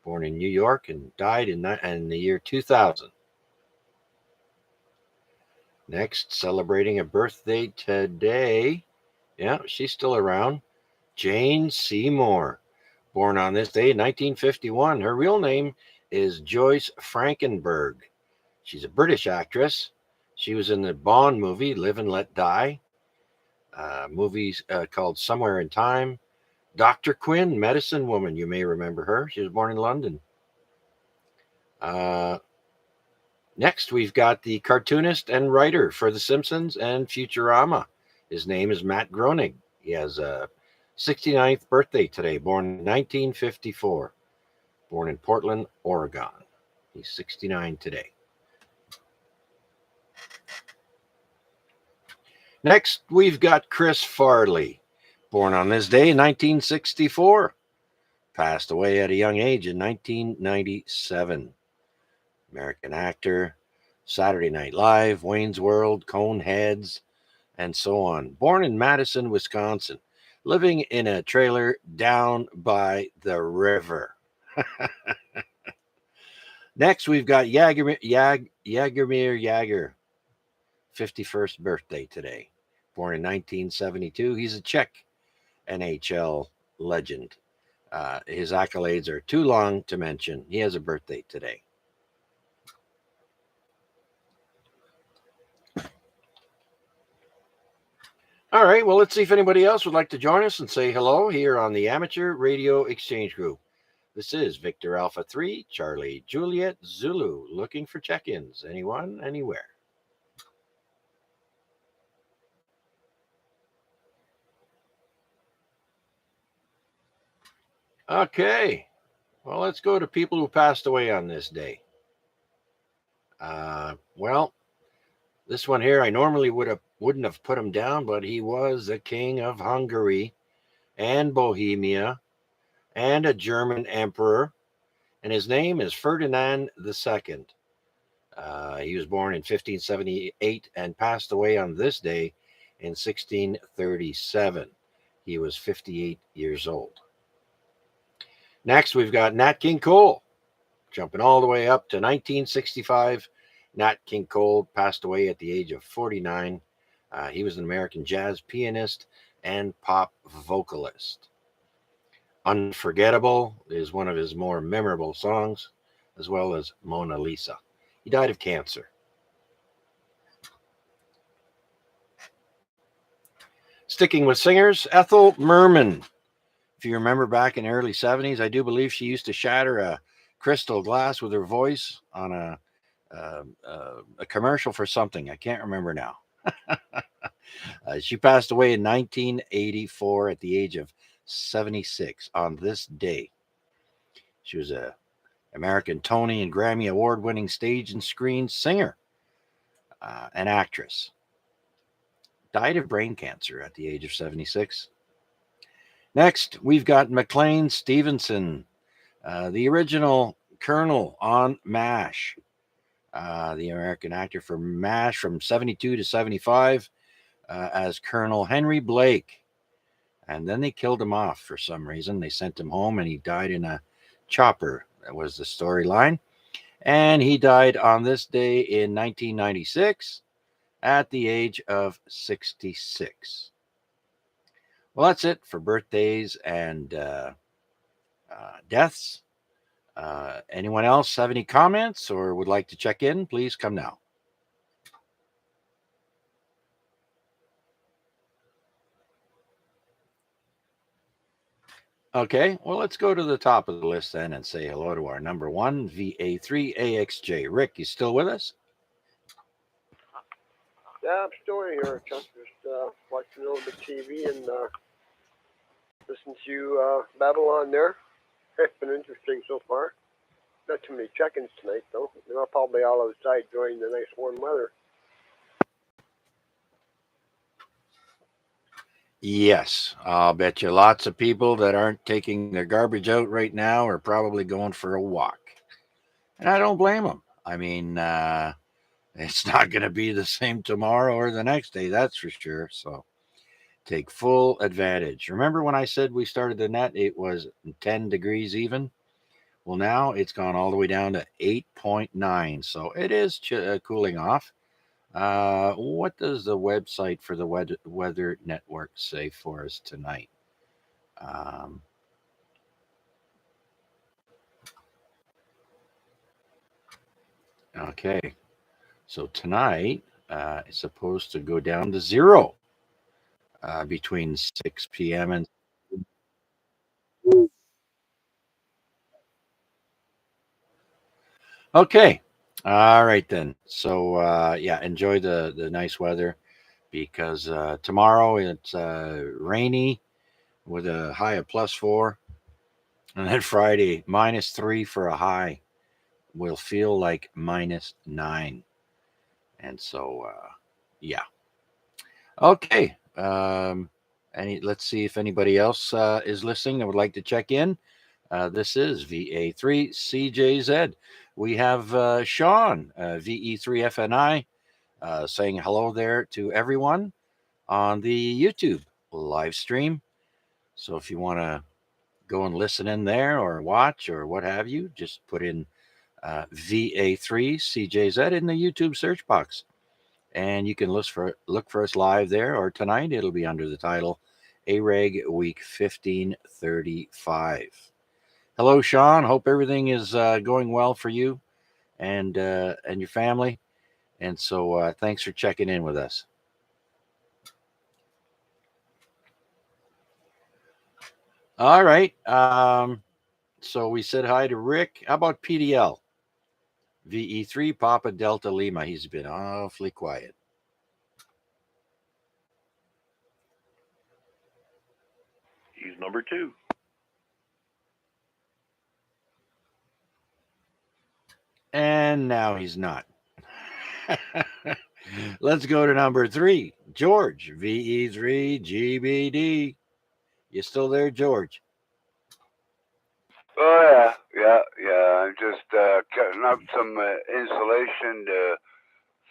[SPEAKER 2] Born in New York and died in the year 2000. Next, celebrating a birthday today. Yeah, she's still around. Jane Seymour, born on this day, 1951. Her real name is Joyce Frankenberg. She's a British actress. She was in the Bond movie, Live and Let Die. Movies called Somewhere in Time. Dr. Quinn, Medicine Woman, you may remember her. She was born in London. Next, we've got the cartoonist and writer for The Simpsons and Futurama. His name is Matt Groening. He has a 69th birthday today, born in 1954. Born in Portland, Oregon. He's 69 today. Next, we've got Chris Farley, born on this day in 1964. Passed away at a young age in 1997. American actor, Saturday Night Live, Wayne's World, Coneheads, and so on. Born in Madison, Wisconsin, living in a trailer down by the river. Next, we've got Jaromir Jagr, 51st birthday today. Born in 1972. He's a Czech NHL legend. His accolades are too long to mention. He has a birthday today. All right, well, let's see if anybody else would like to join us and say hello here on the Amateur Radio Exchange Group. This is Victor Alpha 3, Charlie Juliet Zulu, looking for check-ins. Anyone, anywhere? Okay, well, let's go to people who passed away on this day. Well, this one here, I normally wouldn't have put him down, but he was the king of Hungary and Bohemia and a German emperor, and his name is Ferdinand II. He was born in 1578 and passed away on this day in 1637. He was 58 years old. Next, we've got Nat King Cole, jumping all the way up to 1965. Nat King Cole passed away at the age of 49. He was an American jazz pianist and pop vocalist. Unforgettable is one of his more memorable songs, as well as Mona Lisa. He died of cancer. Sticking with singers, Ethel Merman. If you remember back in the early 70s, I do believe she used to shatter a crystal glass with her voice on a commercial for something. I can't remember now. She passed away in 1984 at the age of 76 on this day. She was a American Tony and Grammy award-winning stage and screen singer and actress. Died of brain cancer at the age of 76. Next, we've got McLean Stevenson, the original Colonel on MASH, the American actor for MASH from 72 to 75 as Colonel Henry Blake. And then they killed him off for some reason. They sent him home and he died in a chopper. That was the storyline. And he died on this day in 1996 at the age of 66. Well, that's it for birthdays and deaths. Anyone else have any comments or would like to check in? Please come now. Okay, well, let's go to the top of the list then and say hello to our number one, VA3AXJ. Rick, you still with us?
[SPEAKER 9] Yeah, I'm still here, Chuck. Just watching a little bit of TV and listening to you babble on there. It's been interesting so far. Not too many check-ins tonight, though. They're probably all outside enjoying the nice warm weather.
[SPEAKER 2] Yes, I'll bet you lots of people that aren't taking their garbage out right now are probably going for a walk. And I don't blame them. I mean, it's not going to be the same tomorrow or the next day, that's for sure. So take full advantage. Remember when I said we started the net, it was 10 degrees even? Well, now it's gone all the way down to 8.9. So it is cooling off. What does the website for the Weather Network say for us tonight? Okay, so tonight it's supposed to go down to 0 between 6 p.m. and okay. All right then. So yeah, enjoy the nice weather because tomorrow it's rainy with a high of +4, and then Friday -3 for a high will feel like -9, and so yeah. Okay. Let's see if anybody else is listening that would like to check in. This is VA3CJZ. We have Sean, VE3FNI, saying hello there to everyone on the YouTube live stream. So if you want to go and listen in there or watch or what have you, just put in VA3CJZ in the YouTube search box. And you can look for us live there, or tonight it'll be under the title AREG Week 1535. Hello, Sean. Hope everything is going well for you and your family. And so thanks for checking in with us. All right. So we said hi to Rick. How about PDL? VE3 Papa Delta Lima. He's been awfully quiet.
[SPEAKER 5] He's number 2.
[SPEAKER 2] And now he's not. Let's go to number 3, George, VE3 GBD. You still there, George?
[SPEAKER 3] Oh yeah. I'm just cutting up some insulation to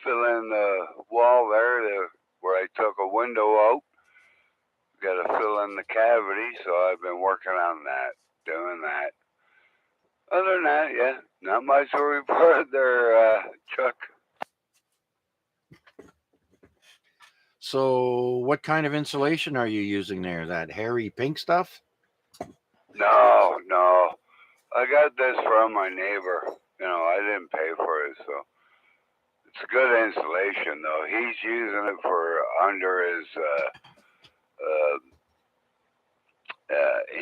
[SPEAKER 3] fill in the wall there where I took a window out. Got to fill in the cavity, so I've been working on that, doing that. Other than that, yeah, not much to report there, Chuck.
[SPEAKER 2] So what kind of insulation are you using there? That hairy pink stuff?
[SPEAKER 3] No. I got this from my neighbor. I didn't pay for it, so it's good insulation, though. He's using it for under his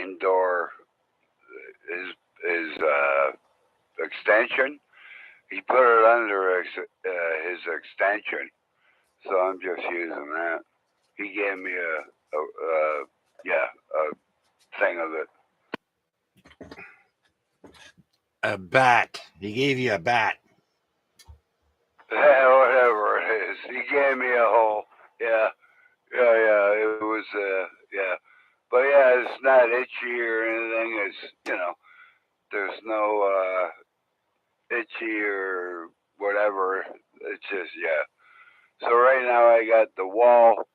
[SPEAKER 3] indoor, his extension. He put it under his extension, so I'm just using that. He gave me a thing of it.
[SPEAKER 2] A bat. He gave you a bat.
[SPEAKER 3] Yeah, whatever it is. He gave me a hole. Yeah. It was, yeah. But yeah, it's not itchy or anything. It's, there's no, itchy or whatever. It's just, yeah. So right now I got the wall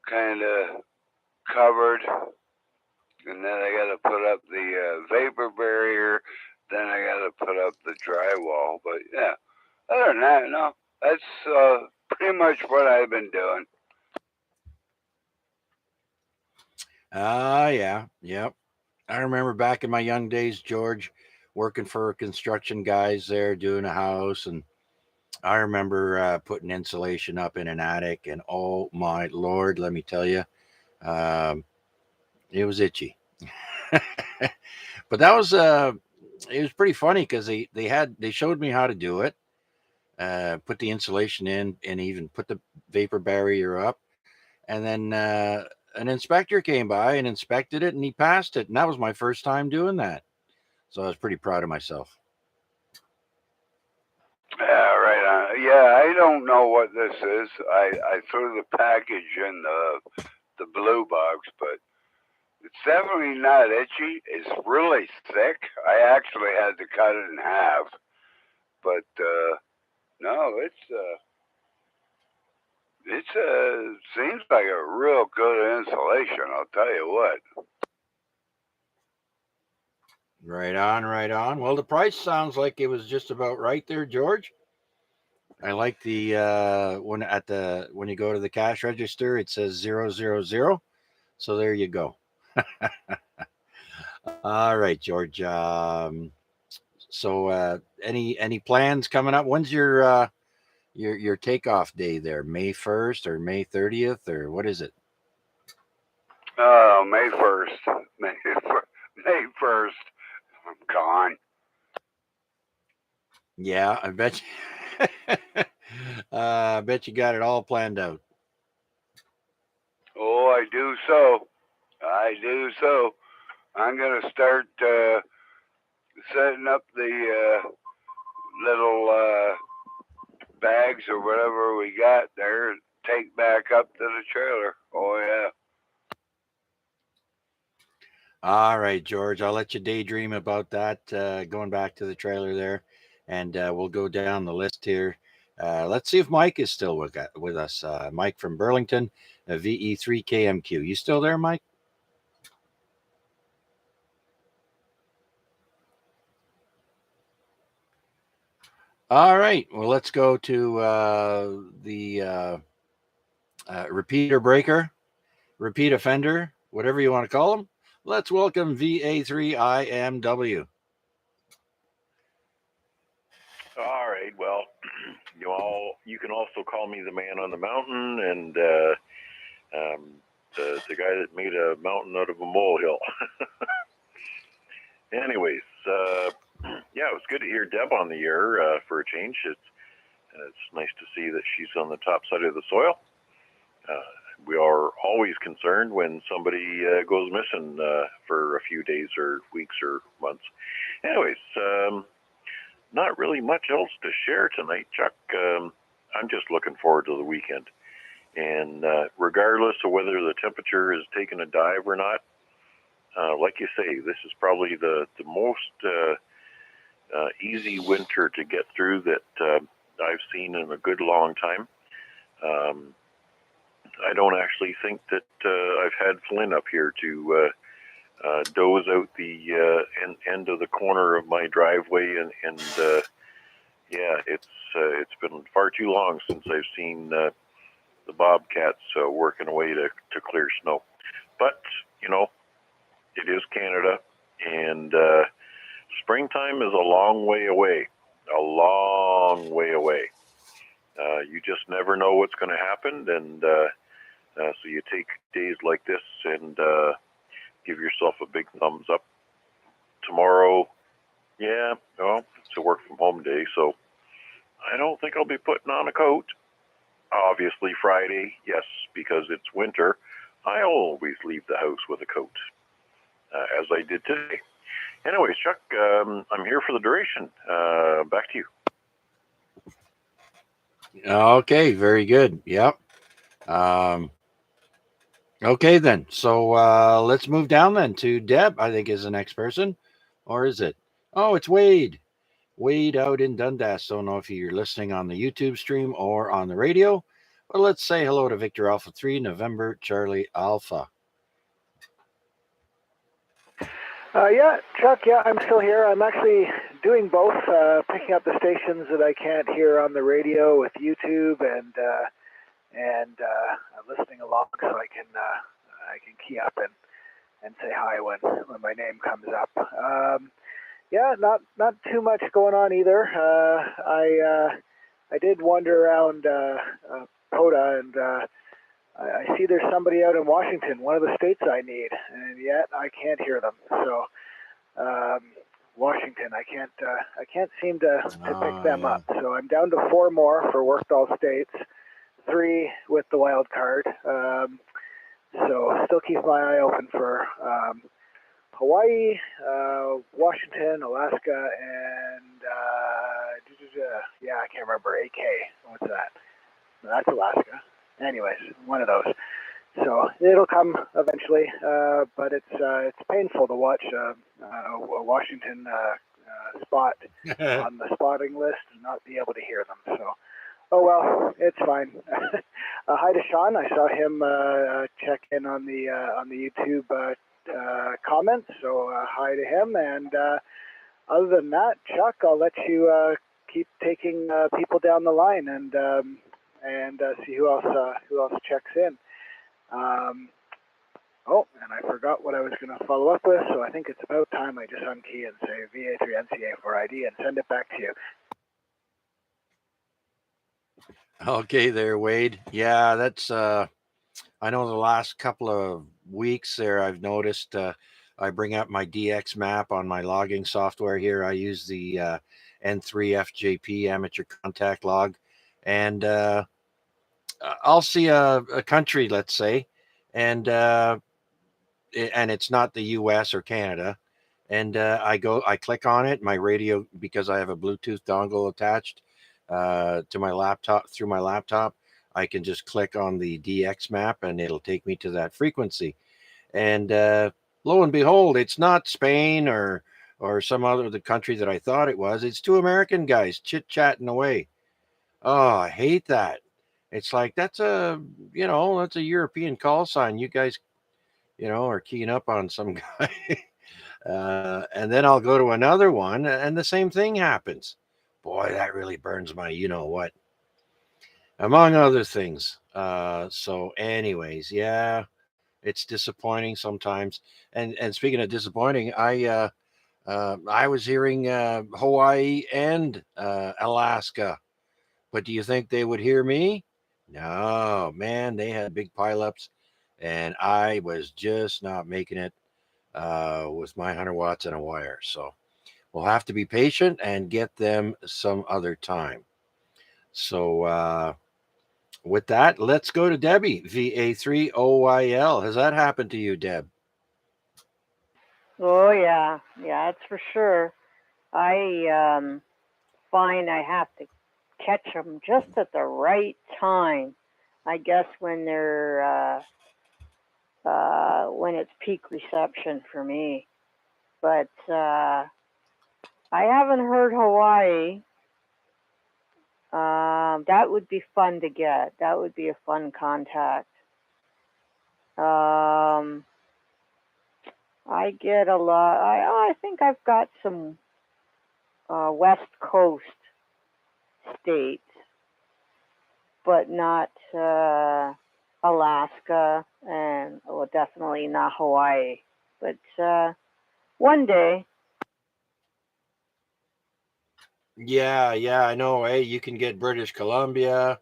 [SPEAKER 3] kind of covered, and then I got to put up the vapor barrier. Then I got to put up the drywall. But yeah, other than that, no, that's pretty much what I've been doing.
[SPEAKER 2] Yeah. Yep. I remember back in my young days, George, working for construction guys there doing a house. And I remember putting insulation up in an attic. And oh my Lord, let me tell you, it was itchy. But that was, it was pretty funny because they showed me how to do it, put the insulation in and even put the vapor barrier up. And then an inspector came by and inspected it and he passed it. And that was my first time doing that. So I was pretty proud of myself.
[SPEAKER 3] Yeah, right on. Yeah, I don't know what this is. I threw the package in the blue box, but it's definitely not itchy. It's really thick. I actually had to cut it in half. But no, it seems like a real good insulation. I'll tell you what.
[SPEAKER 2] Right on, right on. Well, the price sounds like it was just about right there, George. I like the when you go to the cash register, it says 000. So there you go. All right, George. So any plans coming up? When's your takeoff day there? May 1st or May 30th or what is it?
[SPEAKER 3] May 1st. May 1st. I'm gone.
[SPEAKER 2] Yeah, I bet you, I bet you got it all planned out.
[SPEAKER 3] Oh, I do so. I do so. I'm going to start setting up the little bags or whatever we got there and take back up to the trailer. Oh, yeah.
[SPEAKER 2] All right, George, I'll let you daydream about that, going back to the trailer there, and we'll go down the list here. Let's see if Mike is still with us. Mike from Burlington, VE3KMQ. You still there, Mike? All right. Well, let's go to the repeater breaker, repeat offender, whatever you want to call them. Let's welcome VA3IMW.
[SPEAKER 5] All right. Well, you can also call me the man on the mountain, and the guy that made a mountain out of a molehill. Anyways, yeah, it was good to hear Deb on the air for a change. It's nice to see that she's on the top side of the soil. We are always concerned when somebody goes missing for a few days or weeks or months. Anyways, not really much else to share tonight, Chuck. I'm just looking forward to the weekend. And regardless of whether the temperature is taking a dive or not, like you say, this is probably the most easy winter to get through that I've seen in a good long time. I don't actually think that I've had Flynn up here to doze out the end of the corner of my driveway, and yeah, it's been far too long since I've seen the bobcats working away to clear snow. But it is Canada, and springtime is a long way away. A long way away. You just never know what's going to happen, and so you take days like this and give yourself a big thumbs up. Tomorrow, yeah, well, it's a work from home day, so I don't think I'll be putting on a coat. Obviously Friday, yes, because it's winter, I always leave the house with a coat, as I did today. Anyways, Chuck, I'm here for the duration. Back to you.
[SPEAKER 2] Okay, very good. Yep. Okay then. So let's move down then to Deb, I think is the next person. Or is it? Oh, it's Wade. Wade out in Dundas. Don't know if you're listening on the YouTube stream or on the radio. But let's say hello to Victor Alpha 3, November Charlie Alpha.
[SPEAKER 6] Yeah, Chuck, yeah, I'm still here. I'm actually doing both, picking up the stations that I can't hear on the radio with YouTube and listening along so I can key up and say hi when my name comes up. Yeah, not too much going on either. I did wander around POTA, and I see there's somebody out in Washington, one of the states I need, and yet I can't hear them. So Washington, I can't seem to pick them up. So I'm down to 4 more for worked all states, 3 with the wild card. So still keep my eye open for Hawaii, Washington, Alaska, and yeah, I can't remember. AK. What's that? No, that's Alaska. Anyways, one of those. So it'll come eventually, but it's painful to watch a Washington spot on the spotting list and not be able to hear them. So, oh well, it's fine. Hi to Sean. I saw him check in on the YouTube comments. So hi to him. And other than that, Chuck, I'll let you keep taking people down the line and see who else checks in. Oh, and I forgot what I was going to follow up with, so I think it's about time I just unkey and say VA3NCA for ID and send it back to you.
[SPEAKER 2] Okay there, Wade. Yeah, that's I know the last couple of weeks there I've noticed I bring up my DX map on my logging software here. I use the N3FJP amateur contact log, and I'll see a country, let's say, and it's not the US or Canada, and I click on it, my radio, because I have a Bluetooth dongle attached to my laptop, through my laptop, I can just click on the DX map and it'll take me to that frequency. And lo and behold, it's not Spain or some other the country that I thought it was. It's 2 American guys chit-chatting away. Oh, I hate that. It's like that's a European call sign. You guys, are keying up on some guy. And then I'll go to another one and the same thing happens. Boy, that really burns my what, among other things. So anyways, yeah, it's disappointing sometimes. And speaking of disappointing, I was hearing Hawaii and Alaska, but do you think they would hear me? No, man, they had big pileups, and I was just not making it with my 100 watts and a wire. So we'll have to be patient and get them some other time. So with that, let's go to Debbie, VA3OYL. Has that happened to you, Deb?
[SPEAKER 7] Oh yeah, that's for sure. I find I have to catch them just at the right time. I guess when they're when it's peak reception for me. But I haven't heard Hawaii. That would be fun to get. That would be a fun contact. I get a lot. I think I've got some West Coast states, but not Alaska, and definitely not Hawaii. But one day.
[SPEAKER 2] Yeah, I know. Hey, you can get British Columbia,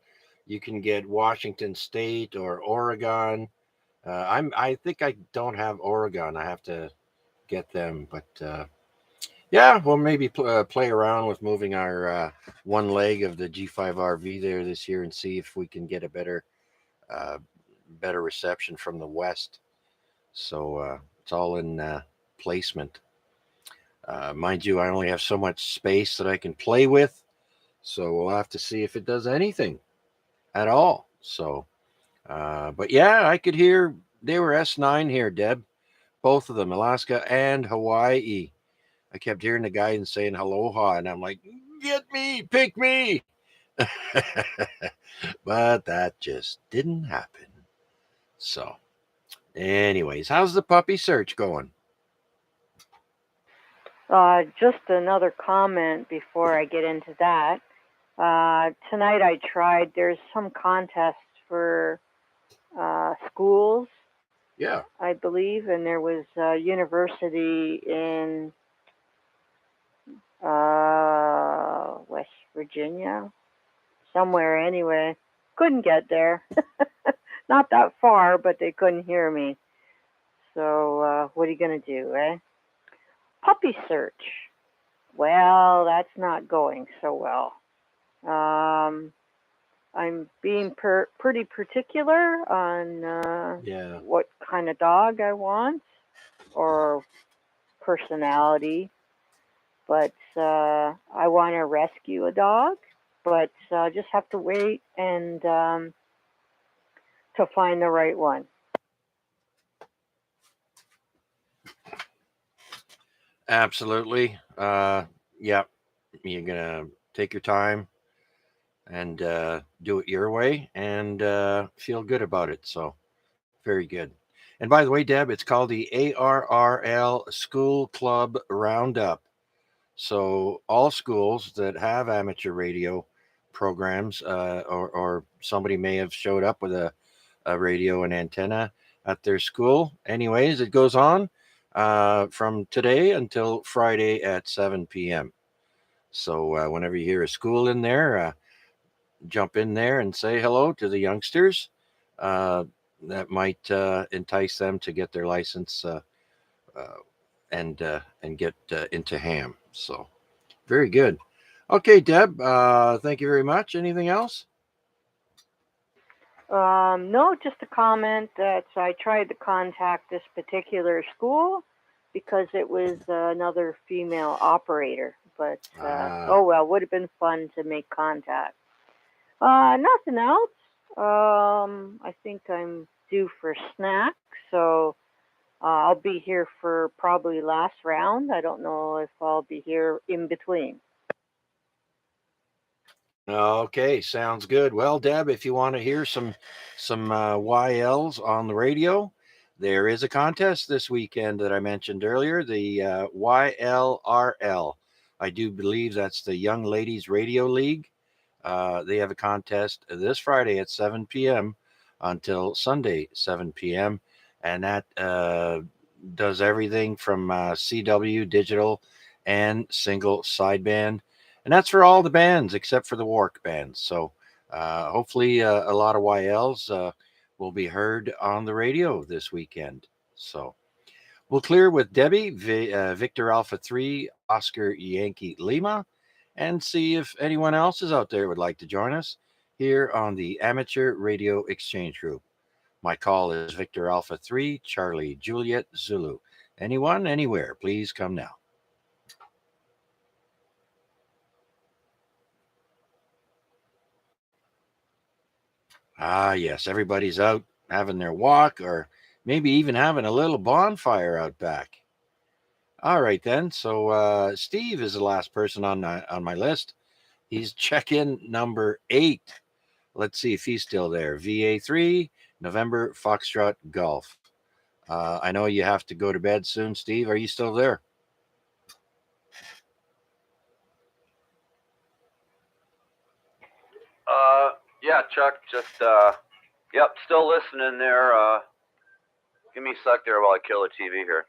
[SPEAKER 2] you can get Washington State or Oregon. I think I don't have Oregon. I have to get them, but yeah, we'll maybe play around with moving our one leg of the G5RV there this year and see if we can get a better reception from the west. So it's all in placement. Mind you, I only have so much space that I can play with, so we'll have to see if it does anything at all. So, but yeah, I could hear they were S9 here, Deb, both of them, Alaska and Hawaii. I kept hearing the guy and saying aloha, and I'm like, get me, pick me. But that just didn't happen. So, anyways, how's the puppy search going?
[SPEAKER 7] Just another comment before I get into that. Tonight I tried, there's some contests for schools,
[SPEAKER 2] Yeah.
[SPEAKER 7] I believe, and there was a university in West Virginia, somewhere anyway. Couldn't get there. Not that far, but they couldn't hear me. So what are you going to do, eh? Puppy search. Well, that's not going so well. I'm being pretty particular on what kind of dog I want or personality. But I want to rescue a dog, but just have to wait and to find the right one.
[SPEAKER 2] Absolutely. Yeah, you're gonna take your time and do it your way and feel good about it. So, very good. And by the way, Deb, it's called the ARRL School Club Roundup. So, all schools that have amateur radio programs, or somebody may have showed up with a radio and antenna at their school. Anyways, it goes on from today until Friday at 7 p.m. So, whenever you hear a school in there, jump in there and say hello to the youngsters. That might entice them to get their license uh, and get into ham. So, very good. Okay, Deb. Thank you very much. Anything else?
[SPEAKER 7] No, just a comment that I tried to contact this particular school because it was another female operator. But oh well, would have been fun to make contact. Nothing else. I think I'm due for snacks, so I'll be here for probably last round. I don't know if I'll be here in between.
[SPEAKER 2] Okay, sounds good. Well, Deb, if you want to hear some YLs on the radio, there is a contest this weekend that I mentioned earlier, the YLRL. I do believe that's the Young Ladies Radio League. They have a contest this Friday at 7 p.m. until Sunday 7 p.m. And that does everything from CW, digital, and single sideband. And that's for all the bands except for the Wark bands. So hopefully a lot of YLs will be heard on the radio this weekend. So we'll clear with Debbie, Victor Alpha 3, Oscar Yankee Lima, and see if anyone else is out there would like to join us here on the Amateur Radio Exchange Group. My call is Victor Alpha 3, Charlie Juliet Zulu. Anyone, anywhere, please come now. Ah, yes, everybody's out having their walk or maybe even having a little bonfire out back. All right, then. So Steve is the last person on my list. He's check-in number 8. Let's see if he's still there. VA3, November, Foxtrot, Golf. I know you have to go to bed soon, Steve. Are you still there?
[SPEAKER 8] Yeah, Chuck, just, yep, still listening there. Give me a sec there while I kill the TV here.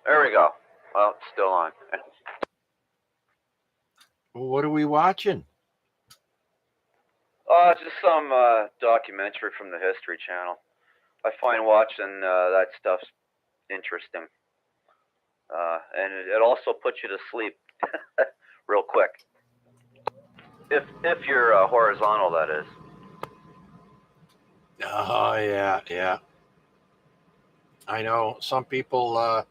[SPEAKER 8] There we go. Well, it's still on.
[SPEAKER 2] What are we watching?
[SPEAKER 8] Just some documentary from the History Channel. I find watching that stuff's interesting. And it also puts you to sleep real quick. If you're horizontal, that is.
[SPEAKER 2] Oh, yeah. I know some people,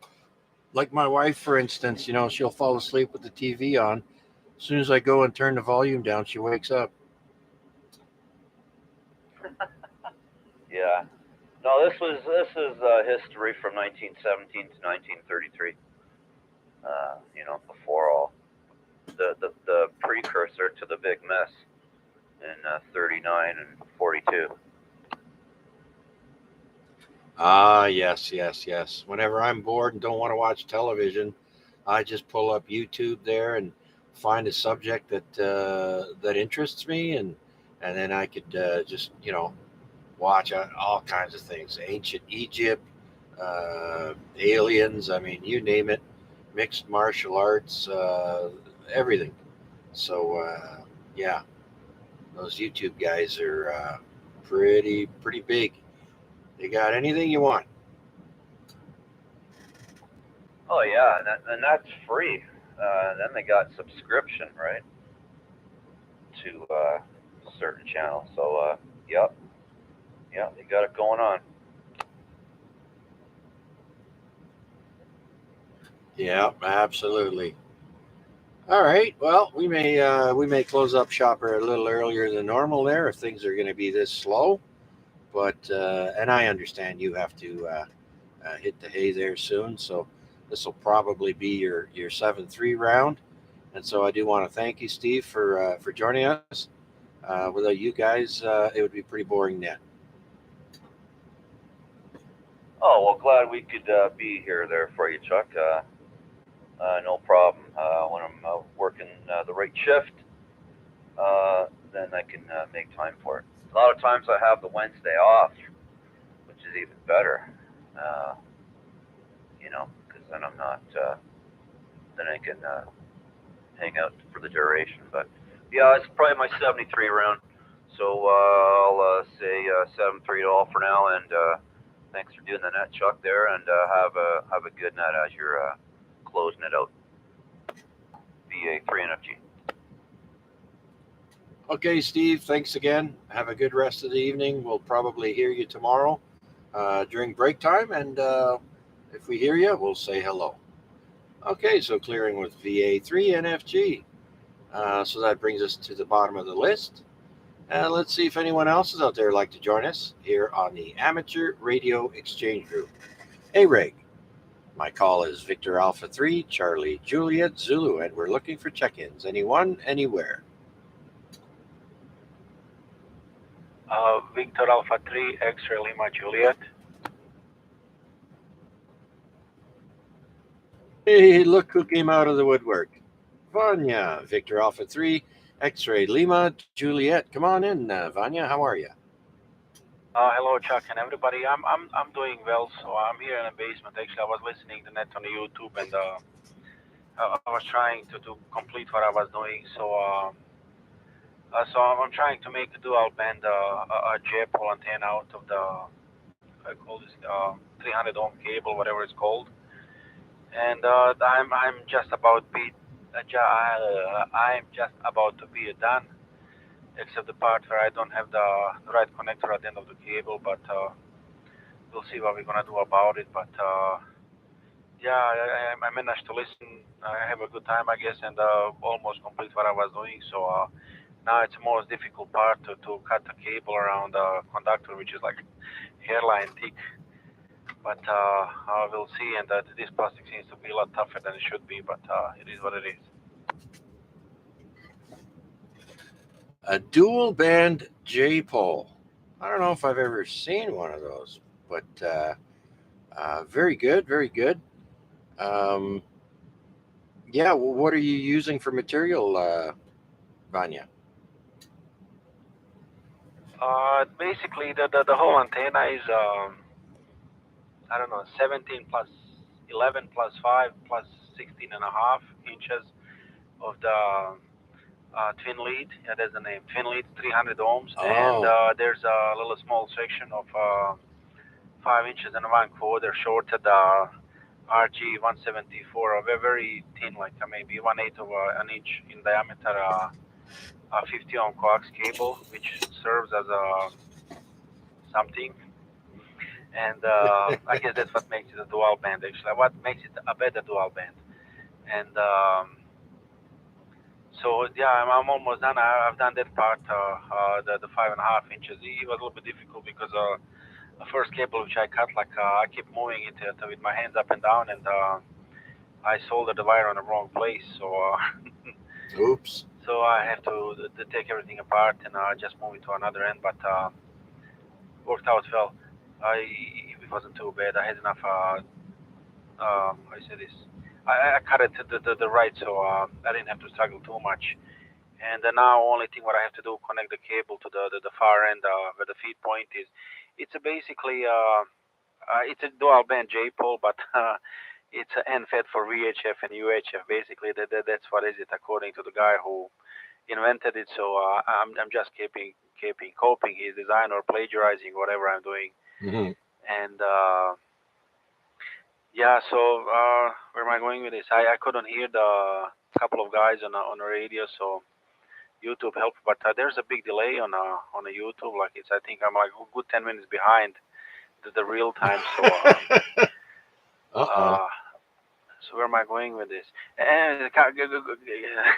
[SPEAKER 2] like my wife, for instance, she'll fall asleep with the TV on. As soon as I go and turn the volume down, she wakes up.
[SPEAKER 8] Yeah. No, this is history from 1917 to 1933. Before all the precursor to the big mess in 39 and 42.
[SPEAKER 2] Ah, yes. Whenever I'm bored and don't want to watch television, I just pull up YouTube there and find a subject that interests me, and then I could just watch all kinds of things: ancient Egypt, aliens. I mean, you name it, mixed martial arts, everything. So yeah, those YouTube guys are pretty big. They got anything you want.
[SPEAKER 8] Oh yeah, and that's free. Then they got subscription, right, to certain channels. So yep, they got it going on.
[SPEAKER 2] Yeah, absolutely. All right. Well, we may close up shop a little earlier than normal there if things are going to be this slow. But and I understand you have to hit the hay there soon, so this will probably be your 7-3 round. And so I do want to thank you, Steve, for joining us. Without you guys, it would be pretty boring net.
[SPEAKER 8] Oh well, glad we could be here there for you, Chuck. No problem. When I'm working the right shift, then I can make time for it. A lot of times I have the Wednesday off, which is even better. Because then I'm not. Then I can hang out for the duration. But yeah, it's probably my 73 round. So I'll say 7-3 to all for now, and thanks for doing the net, Chuck. There, and have a good net as you're closing it out. VA3 NFG.
[SPEAKER 2] Okay, Steve. Thanks again. Have a good rest of the evening. We'll probably hear you tomorrow during break time, and if we hear you, we'll say hello. Okay, so clearing with VA3 NFG. So that brings us to the bottom of the list. Let's see if anyone else is out there like to join us here on the Amateur Radio Exchange Group. AREG. My call is Victor Alpha 3, Charlie Juliet Zulu, and we're looking for check-ins. Anyone, anywhere.
[SPEAKER 10] Victor Alpha 3, X-Ray Lima Juliet.
[SPEAKER 2] Hey, look who came out of the woodwork. Vanya, Victor Alpha 3, X-Ray Lima Juliet. Come on in, Vanya. How are you?
[SPEAKER 10] Hello, Chuck and everybody. I'm doing well. So I'm here in the basement. Actually, I was listening to net on YouTube, and I was trying to complete what I was doing. So I'm trying to make a dual band a J-pole antenna out of the I call this 300 ohm cable, whatever it's called. And I'm just about I'm just about to be done, except the part where I don't have the right connector at the end of the cable. But we'll see what we're gonna do about it. But yeah, I managed to listen. I have a good time, I guess, and almost complete what I was doing. So now it's the most difficult part to cut the cable around the conductor, which is like hairline thick. But we'll see. And this plastic seems to be a lot tougher than it should be. But it is what it is.
[SPEAKER 2] A dual band J-pole. I don't know if I've ever seen one of those, but very good, very good. Yeah, well, what are you using for material, Vanya?
[SPEAKER 10] Basically, the whole antenna is I don't know, 17 plus 11 plus 5 plus 16 and a half inches of the twin lead. Yeah, that's the name. Twin lead, 300 ohms, and there's a little small section of 5 inches and 1/4 short of the RG 174, a very thin, like maybe 1/8 of an inch in diameter, 50 ohm coax cable, which serves as a something. And I guess that's what makes it a dual band. Actually, what makes it a better dual band. And so yeah, I'm almost done. I've done that part, the 5.5 inches. It was a little bit difficult because the first cable which I cut, like I keep moving it with my hands up and down, and I soldered the wire on the wrong place. So
[SPEAKER 2] Oops.
[SPEAKER 10] so I have to take everything apart and just move it to another end. But worked out well. It wasn't too bad. I had enough. I say this. I cut it to the right, so I didn't have to struggle too much. And now only thing what I have to do connect the cable to the far end where the feed point is. It's basically it's a dual band J pole, but it's an N fed for VHF and UHF. Basically, that's what is it according to the guy who invented it. So I'm just copying his design or plagiarizing whatever I'm doing.
[SPEAKER 2] Mm-hmm.
[SPEAKER 10] And yeah, so where am I going with this? I couldn't hear the couple of guys on the radio, so YouTube helped. But there's a big delay on the YouTube. Like I think I'm like a good 10 minutes behind the real time. So so where am I going with this? And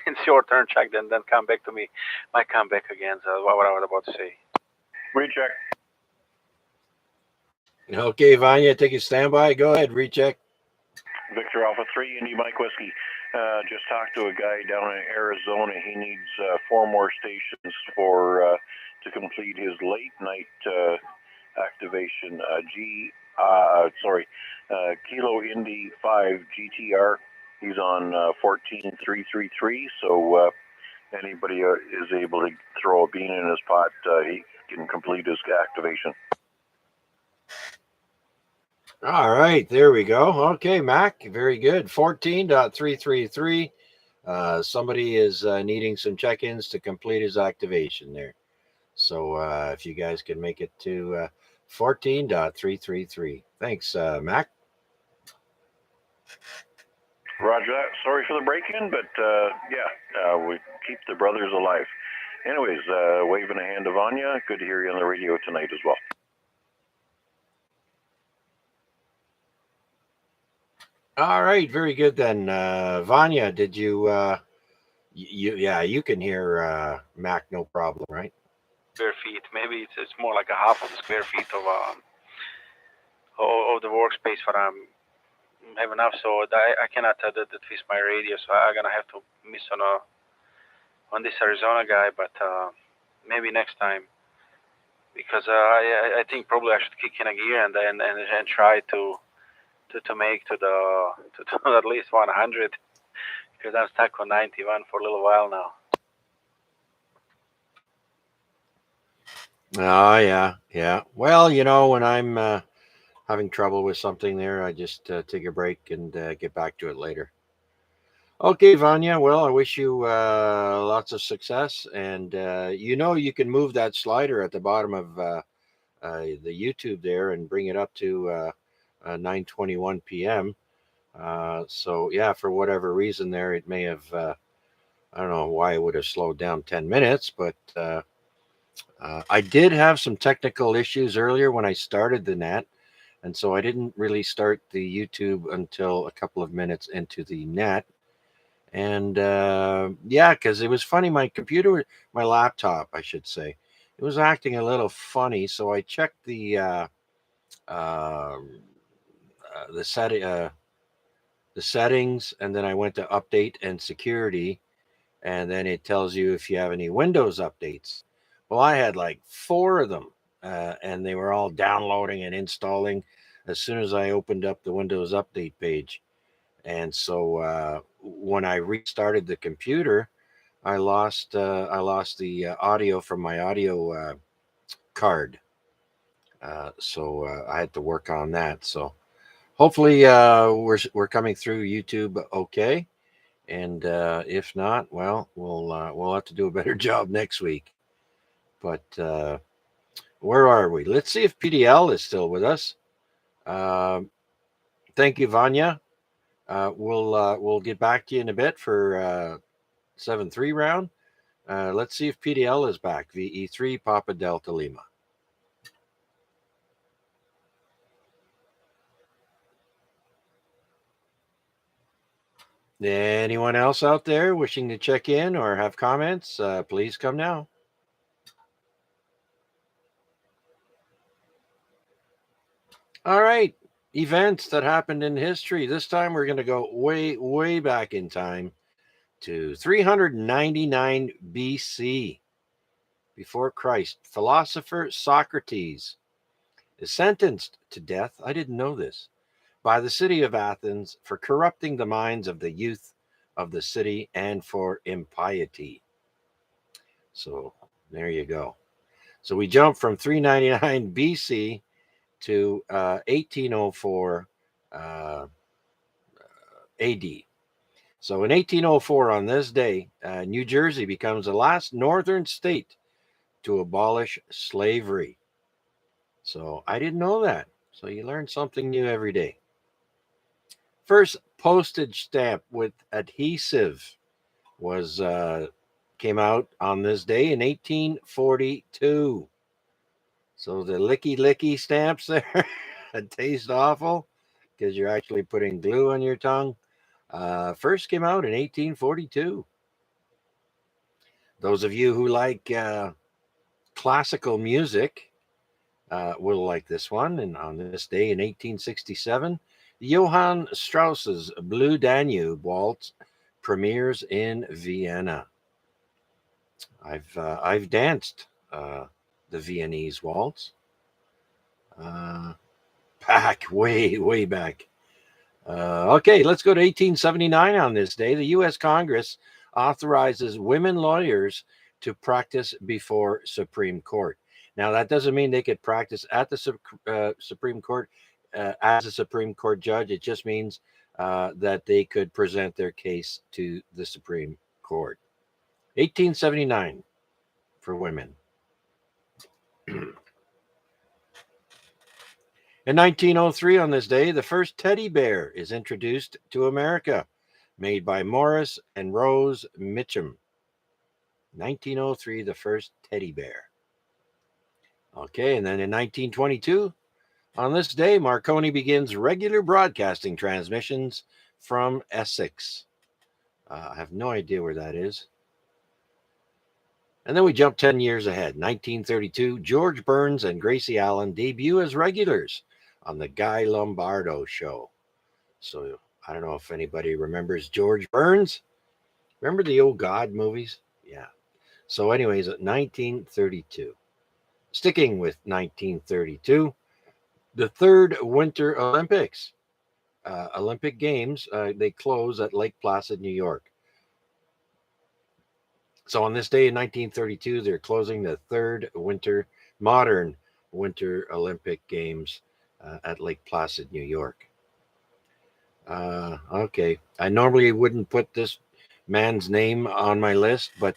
[SPEAKER 10] it's your turn, Chuck. Then come back to me. Might come back again. So what I was about to say.
[SPEAKER 5] Recheck.
[SPEAKER 2] Okay, Vanya, take a standby. Go ahead, recheck.
[SPEAKER 5] Victor Alpha 3, Indy Mike Whiskey. Just talked to a guy down in Arizona. He needs 4 more stations for to complete his late night activation. Kilo Indy 5 GTR. He's on 14333. So anybody is able to throw a bean in his pot, he can complete his activation.
[SPEAKER 2] All right, there we go. Okay, Mac, very good. 14.333. Somebody is needing some check-ins to complete his activation there. So if you guys can make it to 14.333. Thanks, Mac.
[SPEAKER 5] Roger that. Sorry for the break-in, but we keep the brothers alive. Anyways, waving a hand to Vanya. Good to hear you on the radio tonight as well.
[SPEAKER 2] All right, very good then. Vanya, did you you can hear Mac no problem, right?
[SPEAKER 10] Square feet. Maybe it's more like a half of the square feet of the workspace that I'm have enough. So I cannot twist my radio. So I'm gonna have to miss on this Arizona guy, but maybe next time, because I think probably I should kick in a gear and try to make to at least 100, because I'm stuck on 91 for a little while now.
[SPEAKER 2] Oh, yeah. Well, when I'm having trouble with something there, I just take a break and get back to it later. Okay, Vanya. Well, I wish you lots of success, and you can move that slider at the bottom of the YouTube there and bring it up to 9:21 p.m. So yeah, for whatever reason there, it may have. I don't know why it would have slowed down 10 minutes, but I did have some technical issues earlier when I started the net, and so I didn't really start the YouTube until a couple of minutes into the net. And because it was funny, my laptop, I should say, it was acting a little funny. So I checked the settings, and then I went to update and security, and then it tells you if you have any Windows updates. Well, I had like 4 of them, and they were all downloading and installing as soon as I opened up the Windows update page. And so when I restarted the computer, I lost the audio from my audio card. So I had to work on that. So hopefully we're coming through YouTube okay. And if not, well, we'll have to do a better job next week. But where are we? Let's see if PDL is still with us. Thank you, Vanya. We'll get back to you in a bit for 7-3 round. Let's see if PDL is back. VE3 Papa Delta Lima. Anyone else out there wishing to check in or have comments, please come now. All right. Events that happened in history. This time we're going to go way, way back in time to 399 BC, before Christ. Philosopher Socrates is sentenced to death. I didn't know this. By the city of Athens for corrupting the minds of the youth of the city and for impiety. So there you go. So we jump from 399 BC to 1804 AD. So in 1804, on this day, New Jersey becomes the last northern state to abolish slavery. So I didn't know that. So you learn something new every day. First postage stamp with adhesive was came out on this day in 1842. So the licky stamps there that taste awful because you're actually putting glue on your tongue. First came out in 1842. Those of you who like classical music will like this one. And on this day in 1867, Johann Strauss's Blue Danube Waltz premieres in Vienna. I've danced the Viennese waltz back way back. Okay, let's go to 1879. On this day, the U.S. Congress authorizes women lawyers to practice before Supreme Court. Now, that doesn't mean they could practice at the Supreme Court as a Supreme Court judge. It just means that they could present their case to the Supreme Court. 1879 for women. In 1903, on this day, the first teddy bear is introduced to America, made by Morris and Rose Mitchum. 1903, the first teddy bear. Okay, and then in 1922, on this day, Marconi begins regular broadcasting transmissions from Essex. I have no idea where that is. And then we jump 10 years ahead. 1932, George Burns and Gracie Allen debut as regulars on the Guy Lombardo show. So I don't know if anybody remembers George Burns. Remember the old God movies? Yeah. So anyways, at 1932. Sticking with 1932, the third Winter Olympics. Olympic Games, they close at Lake Placid, New York. So on this day in 1932, they're closing the third modern Winter Olympic Games at Lake Placid, New York. Okay, I normally wouldn't put this man's name on my list, but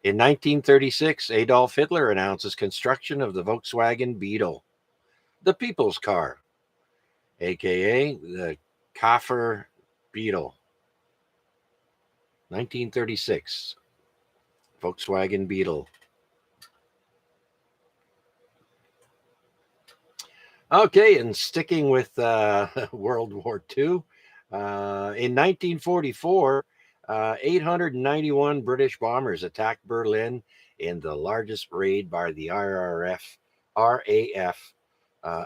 [SPEAKER 2] in 1936, Adolf Hitler announces construction of the Volkswagen Beetle, the people's car, aka the Kaffer Beetle. 1936, Volkswagen Beetle. Okay, and sticking with World War II, in 1944, 891 British bombers attacked Berlin in the largest raid by the RAF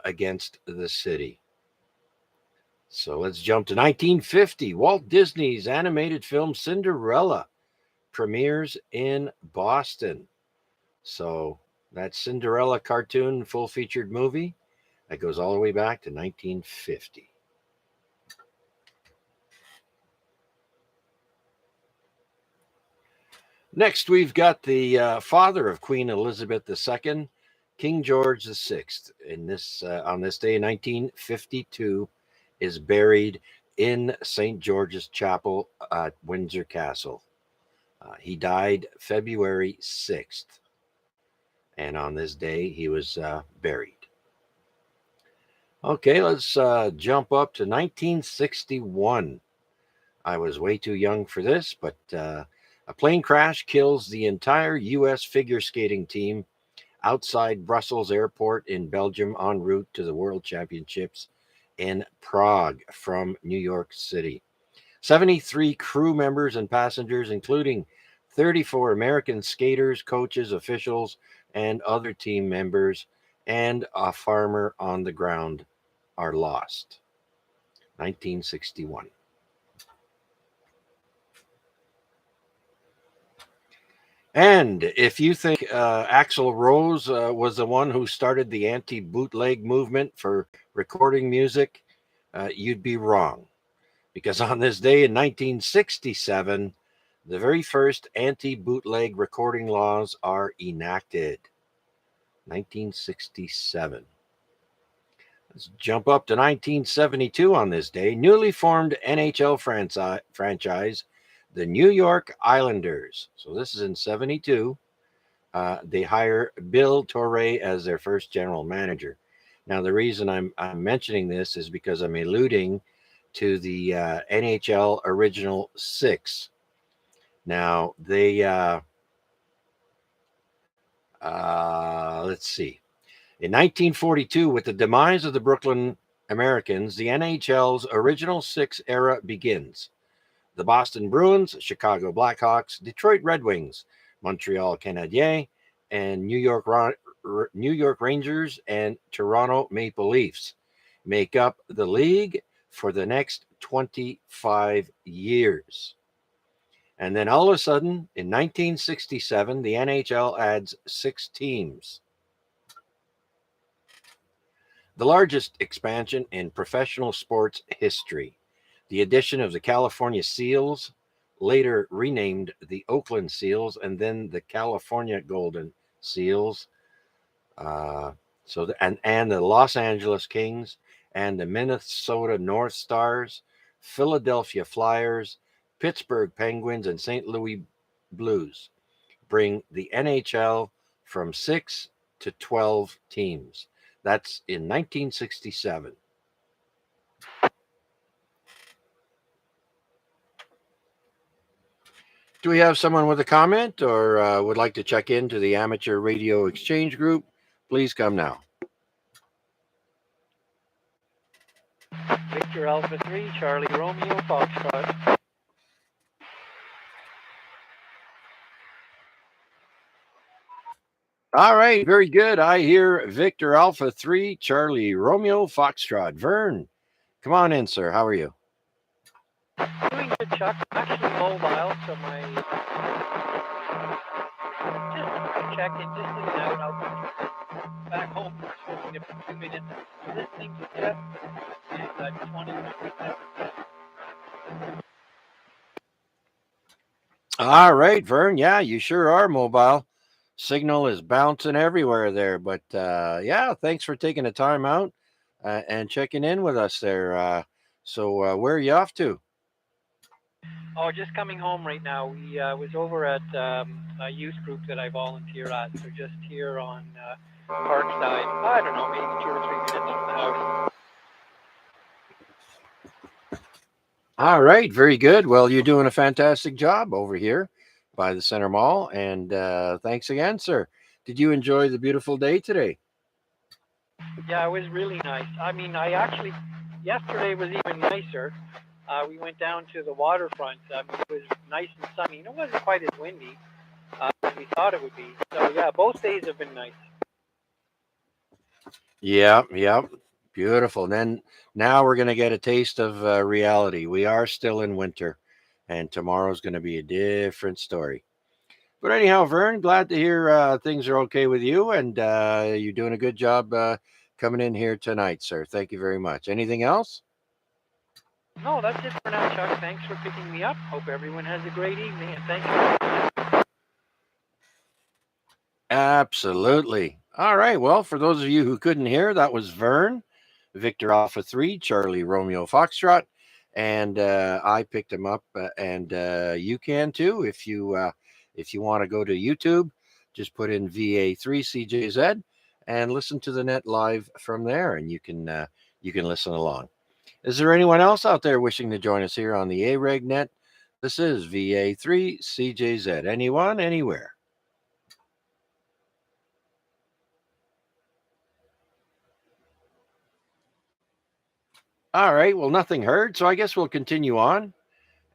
[SPEAKER 2] against the city. So let's jump to 1950. Walt Disney's animated film Cinderella premieres in Boston. So that Cinderella cartoon full-featured movie, that goes all the way back to 1950. Next, we've got the father of Queen Elizabeth II, King George VI. On this day in 1952, is buried in St. George's Chapel at Windsor Castle. He died February 6th, and on this day he was buried. Okay, let's jump up to 1961. I was way too young for this, but a plane crash kills the entire U.S. figure skating team outside Brussels Airport in Belgium en route to the World Championships in Prague from New York City. 73 crew members and passengers, including 34 American skaters, coaches, officials, and other team members, and a farmer on the ground are lost. 1961. And if you think Axl Rose was the one who started the anti-bootleg movement for recording music, you'd be wrong. Because on this day in 1967, the very first anti-bootleg recording laws are enacted. 1967. Let's jump up to 1972 on this day. Newly formed NHL franchise, the New York Islanders. So this is in 72. They hire Bill Torre as their first general manager. Now, the reason I'm mentioning this is because I'm alluding to the NHL Original Six. Now, they, let's see. In 1942, with the demise of the Brooklyn Americans, the NHL's Original Six era begins. The Boston Bruins, Chicago Blackhawks, Detroit Red Wings, Montreal Canadiens, and New York Rangers and Toronto Maple Leafs make up the league for the next 25 years. And then all of a sudden, in 1967, the NHL adds 6 teams. The largest expansion in professional sports history. The addition of the California Seals, later renamed the Oakland Seals, and then the California Golden Seals. And the Los Angeles Kings, and the Minnesota North Stars, Philadelphia Flyers, Pittsburgh Penguins, and St. Louis Blues bring the NHL from 6 to 12 teams. That's in 1967. Do we have someone with a comment or would like to check into the Amateur Radio Exchange Group? Please come now.
[SPEAKER 11] Victor Alpha 3, Charlie Romeo, Foxtrot.
[SPEAKER 2] All right, very good. I hear Victor Alpha 3, Charlie Romeo, Foxtrot. Vern, come on in, sir. How are you?
[SPEAKER 11] Doing good, Chuck. I'm actually mobile, so my just checking, just in and out. I'll back home for a few minutes, listening to Jeff, and I just wanted to.
[SPEAKER 2] All right, Vern. Yeah, you sure are mobile. Signal is bouncing everywhere there, but yeah, thanks for taking the time out and checking in with us there. So where are you off to?
[SPEAKER 11] Oh, just coming home right now. We was over at a youth group that I volunteer at, so just here on Parkside. I don't know, maybe 2 or 3 minutes from the house.
[SPEAKER 2] All right, very good. Well, you're doing a fantastic job over here by the Center Mall, and thanks again, sir. Did you enjoy the beautiful day today?
[SPEAKER 11] Yeah, it was really nice. I mean, yesterday was even nicer. We went down to the waterfront. It was nice and sunny. It wasn't quite as windy as we thought it would be. So yeah, both days have been nice.
[SPEAKER 2] Yeah, beautiful. Then now we're going to get a taste of reality. We are still in winter, and tomorrow's going to be a different story. But anyhow, Vern, glad to hear things are okay with you, and you're doing a good job coming in here tonight, sir. Thank you very much. Anything else?
[SPEAKER 11] No, that's it for now, Chuck. Thanks for picking me up. Hope everyone has a great evening, and thank you.
[SPEAKER 2] Absolutely. All right. Well, for those of you who couldn't hear, that was Vern, Victor Alpha 3, Charlie Romeo Foxtrot, and I picked him up, and you can too if you want to go to YouTube. Just put in VA3CJZ and listen to the net live from there, and you can listen along. Is there anyone else out there wishing to join us here on the AREG net? This is VA3CJZ. Anyone, anywhere? All right. Well, nothing heard, so I guess we'll continue on.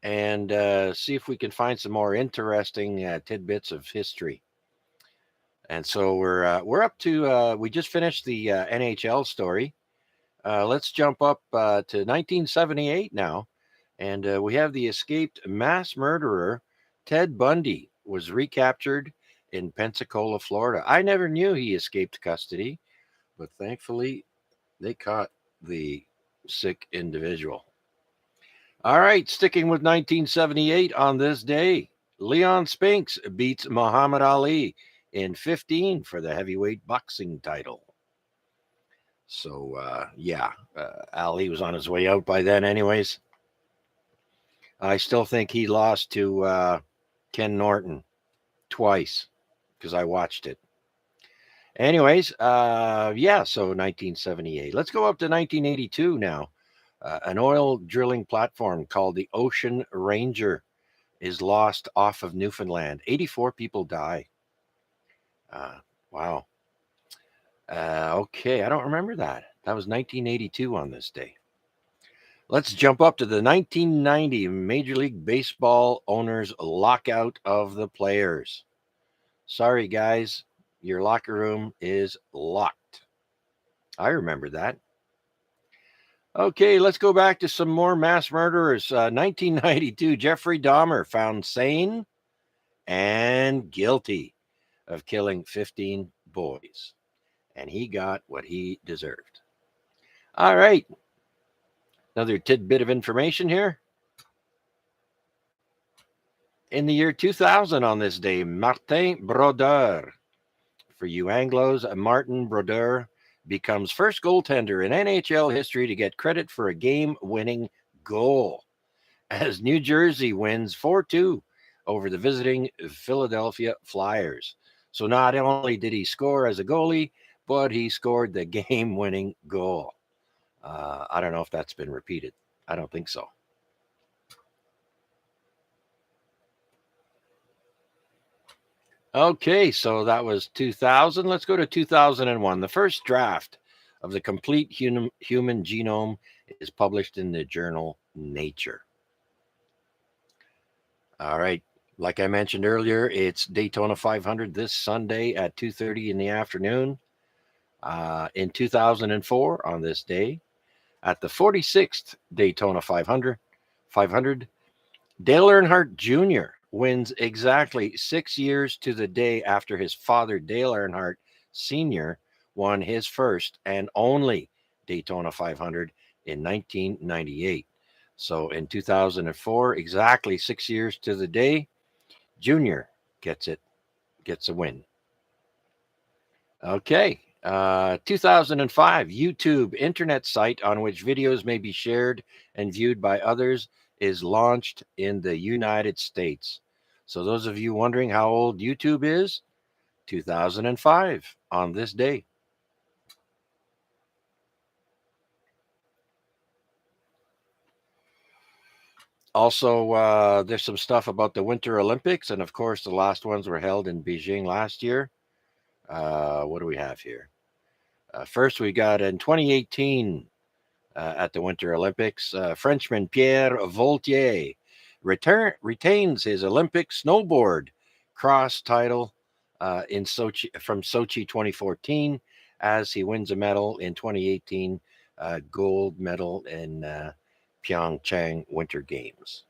[SPEAKER 2] and see if we can find some more interesting tidbits of history. And so we're up to we just finished the NHL story. Let's jump up to 1978 now, and we have the escaped mass murderer Ted Bundy was recaptured in Pensacola, Florida. I never knew he escaped custody, but thankfully they caught the sick individual. All right, sticking with 1978 on this day, Leon Spinks beats Muhammad Ali in 15 for the heavyweight boxing title. So, Ali was on his way out by then, anyways. I still think he lost to Ken Norton twice because I watched it. Anyways, so 1978. Let's go up to 1982 now. An oil drilling platform called the Ocean Ranger is lost off of Newfoundland. 84 people die. Wow. Okay, I don't remember that. That was 1982 on this day. Let's jump up to the 1990 Major League Baseball owners lockout of the players. Sorry, guys, your locker room is locked. I remember that. Okay, let's go back to some more mass murderers. 1992, Jeffrey Dahmer found sane and guilty of killing 15 boys. And he got what he deserved. All right. Another tidbit of information here. In the year 2000 on this day, Martin Brodeur, for you Anglos, Martin Brodeur becomes first goaltender in NHL history to get credit for a game-winning goal as New Jersey wins 4-2 over the visiting Philadelphia Flyers. So not only did he score as a goalie, but he scored the game-winning goal. I don't know if that's been repeated. I don't think so. Okay, so that was 2000. Let's go to 2001. The first draft of the complete human genome is published in the journal Nature. All right. Like I mentioned earlier, it's Daytona 500 this Sunday at 2:30 in the afternoon. In 2004, on this day, at the 46th Daytona 500, Dale Earnhardt Jr. wins exactly 6 years to the day after his father, Dale Earnhardt Sr., won his first and only Daytona 500 in 1998. So in 2004, exactly 6 years to the day, Jr. gets a win. Okay. 2005, YouTube internet site on which videos may be shared and viewed by others is launched in the United States. So those of you wondering how old YouTube is, 2005 on this day. Also, there's some stuff about the Winter Olympics, and of course, the last ones were held in Beijing last year. What do we have here? First, we got in 2018 at the Winter Olympics, Frenchman Pierre Vautier retains his Olympic snowboard cross title in Sochi from Sochi 2014 as he wins a medal in 2018, gold medal in Pyeongchang Winter Games.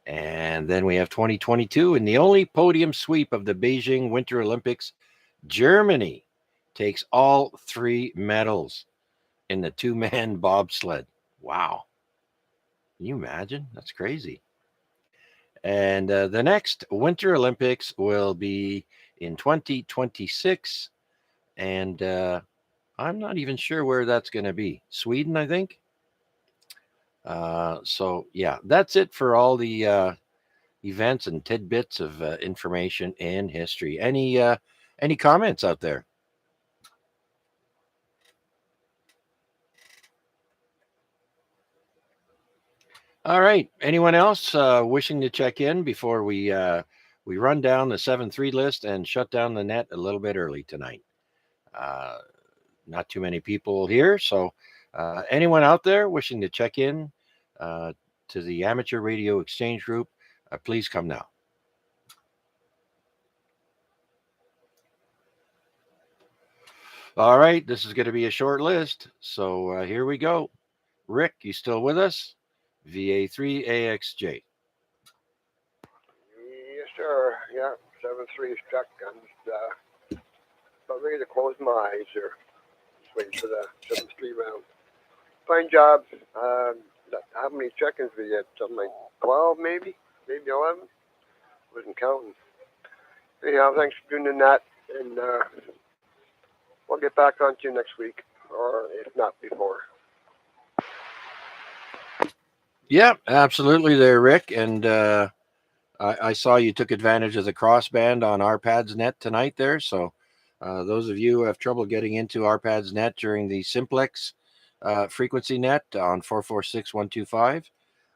[SPEAKER 2] And then we have 2022 in the only podium sweep of the Beijing Winter Olympics, Germany takes all 3 medals in the 2-man bobsled. Wow. Can you imagine? That's crazy. And the next Winter Olympics will be in 2026. And I'm not even sure where that's going to be. Sweden, I think. So, yeah, that's it for all the events and tidbits of information and history. Any comments out there? All right. Anyone else wishing to check in before we run down the 7-3 list and shut down the net a little bit early tonight? Not too many people here, so anyone out there wishing to check in, to the Amateur Radio Exchange Group, please come now. All right, this is going to be a short list, so here we go. Rick, you still with us? VA3AXJ.
[SPEAKER 9] Yes, sir. Yeah, 7-3 is Chuck. I'm just about ready to close my eyes here. Just waiting for the 7-3 round. Fine job. How many check-ins we had? Something like 12, maybe 11. Wasn't counting. Anyhow, thanks for doing that, and we'll get back on to you next week, or if not before.
[SPEAKER 2] Yeah, absolutely there, Rick. And I saw you took advantage of the crossband on ARPAD's Net tonight there. So those of you who have trouble getting into ARPAD's Net during the Simplex frequency net on 446.125,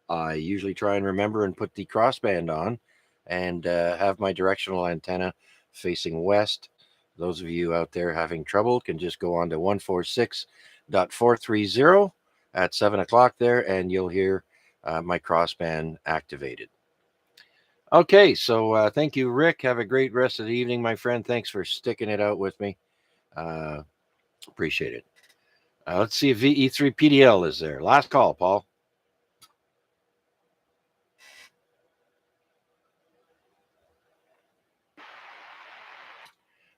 [SPEAKER 2] I usually try and remember and put the crossband on and have my directional antenna facing west. Those of you out there having trouble can just go on to 146.430 at 7 o'clock there, and you'll hear my crossband activated. Okay, so thank you, Rick. Have a great rest of the evening, my friend. Thanks for sticking it out with me. Appreciate it. Let's see if VE3PDL is there. Last call, Paul.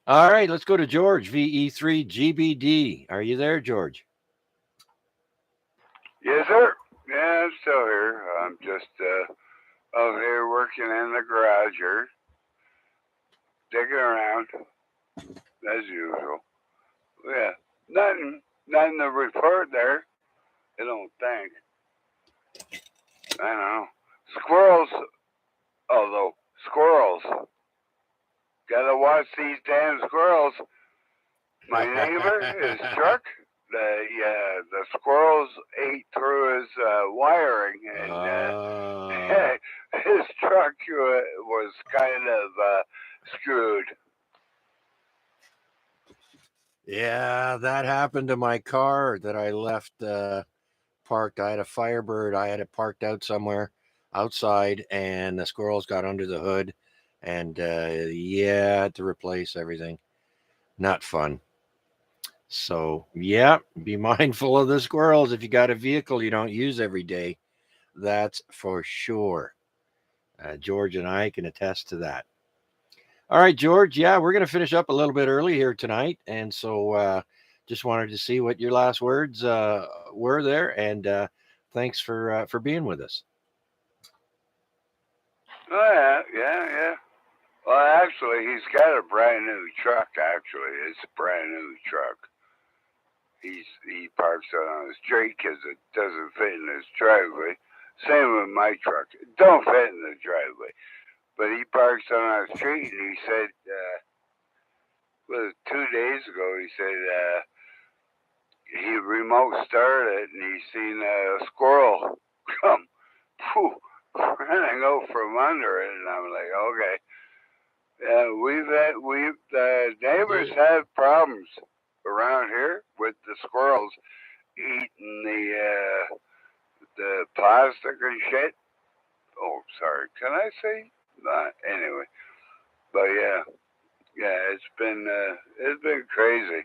[SPEAKER 2] All right, let's go to George, VE3GBD. Are you there, George?
[SPEAKER 3] Yes, sir. Yeah, I'm still here. I'm just out here working in the garage here, digging around as usual. Yeah, nothing to report there. I don't think. I don't know. Squirrels, although squirrels, gotta watch these damn squirrels. My neighbor, his truck, the squirrels ate through his wiring, and his truck was kind of screwed.
[SPEAKER 2] Yeah, that happened to my car that I left parked. I had a Firebird. I had it parked out somewhere outside, and the squirrels got under the hood, and yeah, I had to replace everything. Not fun. So yeah, be mindful of the squirrels if you got a vehicle you don't use every day. That's for sure. George and I can attest to that. All right, George. Yeah, we're going to finish up a little bit early here tonight. And so just wanted to see what your last words were there. And thanks for being with us.
[SPEAKER 3] Oh, yeah. Well, actually, he's got a brand new truck, actually. It's a brand new truck. He parks it on the street because it doesn't fit in his driveway. Same with my truck. It don't fit in the driveway. But he parks it on the street, and he said, 2 days ago, he said he remote started it, and he seen a squirrel come running out from under it, and I'm like, okay. The neighbors have problems around here with the squirrels eating the plastic and shit. Oh, sorry. Can I say? Anyway, but yeah, it's been crazy.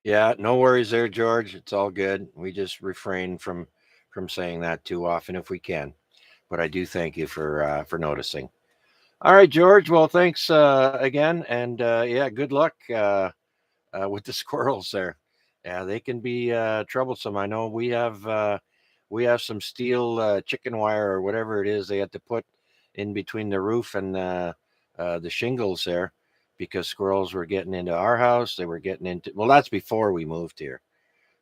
[SPEAKER 2] Yeah, no worries there, George. It's all good. We just refrain from saying that too often if we can. But I do thank you for noticing. All right, George. Well, thanks again, and yeah, good luck with the squirrels there. Yeah, they can be troublesome. I know we have some steel chicken wire or whatever it is they had to put in between the roof and the shingles there because squirrels were getting into our house. They were getting into, well, that's before we moved here,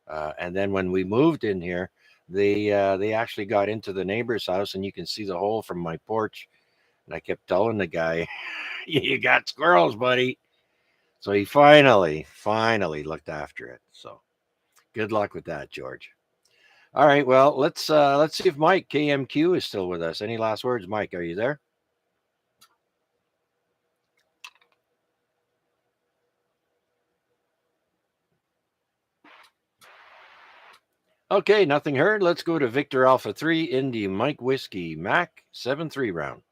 [SPEAKER 2] and then when we moved in here, they actually got into the neighbor's house, and you can see the hole from my porch. And I kept telling the guy, "You got squirrels, buddy." So he finally looked after it. So good luck with that, George. All right, well, let's see if Mike KMQ is still with us. Any last words, Mike? Are you there? Okay, nothing heard. Let's go to Victor Alpha 3, Indy Mike Whiskey, Mac 7-3 round.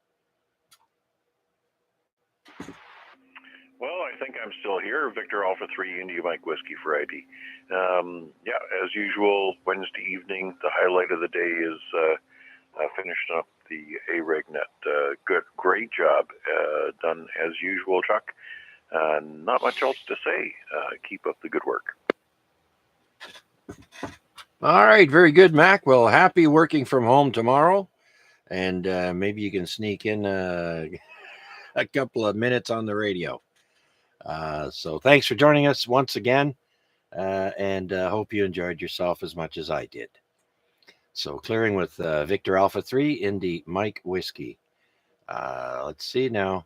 [SPEAKER 5] Well, I think I'm still here. Victor Alpha 3, India Mike Whiskey for ID. Yeah, as usual, Wednesday evening, the highlight of the day is finishing up the AREG net. Great job. Done as usual, Chuck. Not much else to say. Keep up the good work.
[SPEAKER 2] All right, very good, Mac. Well, happy working from home tomorrow. And maybe you can sneak in a couple of minutes on the radio. So thanks for joining us once again. And hope you enjoyed yourself as much as I did. So clearing with Victor Alpha 3, Indy Mike Whiskey. Let's see now.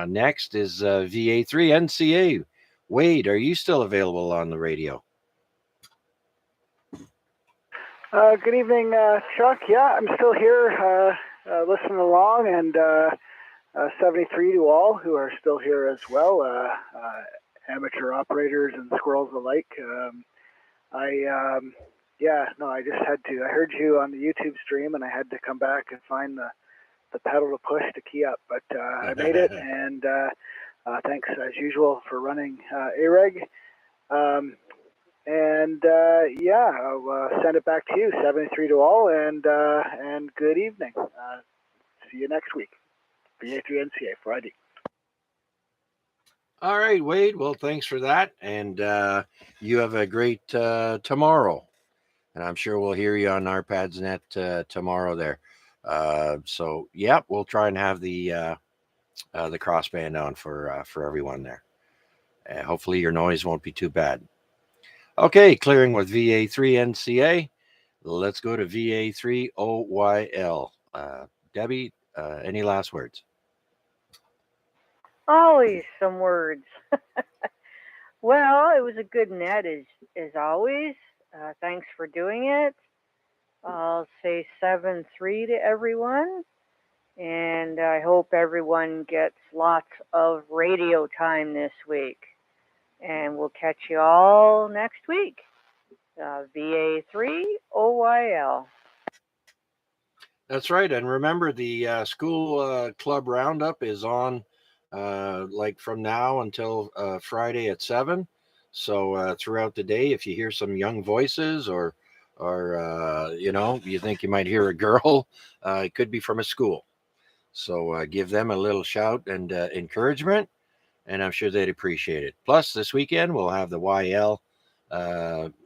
[SPEAKER 2] Next is VA3 NCA. Wade, are you still available on the radio?
[SPEAKER 6] Good evening, Chuck. Yeah, I'm still here listening along, and 73 to all who are still here as well, amateur operators and squirrels alike. I just had to. I heard you on the YouTube stream, and I had to come back and find the pedal to push to key up, but I made it, and thanks as usual for running AREG. I'll send it back to you, 73 to all, and good evening. See you next week. VA3NCA Friday.
[SPEAKER 2] All right, Wade. Well, thanks for that. And you have a great tomorrow. And I'm sure we'll hear you on ARPAD's Net tomorrow there. We'll try and have the crossband on for everyone there. Hopefully your noise won't be too bad. Okay, clearing with VA3NCA. Let's go to VA3OYL. Debbie, any last words?
[SPEAKER 7] Always some words. Well, it was a good net as always. Thanks for doing it. I'll say 7-3 to everyone. And I hope everyone gets lots of radio time this week. And we'll catch you all next week. VA3 OYL.
[SPEAKER 2] That's right. And remember, the school club roundup is on from now until Friday at 7. So throughout the day, if you hear some young voices or you think you might hear a girl, it could be from a school. So give them a little shout and encouragement, and I'm sure they'd appreciate it. Plus, this weekend we'll have the YL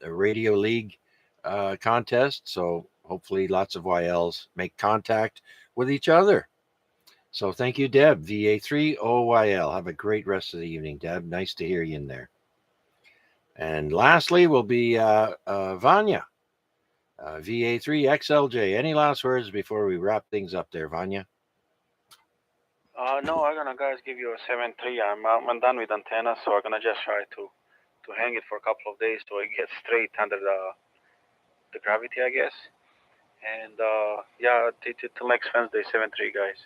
[SPEAKER 2] Radio League contest. So hopefully lots of YLs make contact with each other. So thank you, Deb, VA3OYL. Have a great rest of the evening, Deb. Nice to hear you in there. And lastly will be Vanya, VA3XLJ. Any last words before we wrap things up there, Vanya?
[SPEAKER 10] No, I'm gonna guys give you a 7-3. I'm done with antenna, so I'm gonna just try to hang it for a couple of days so it gets straight under the gravity, I guess. And till next Wednesday, 7-3, guys.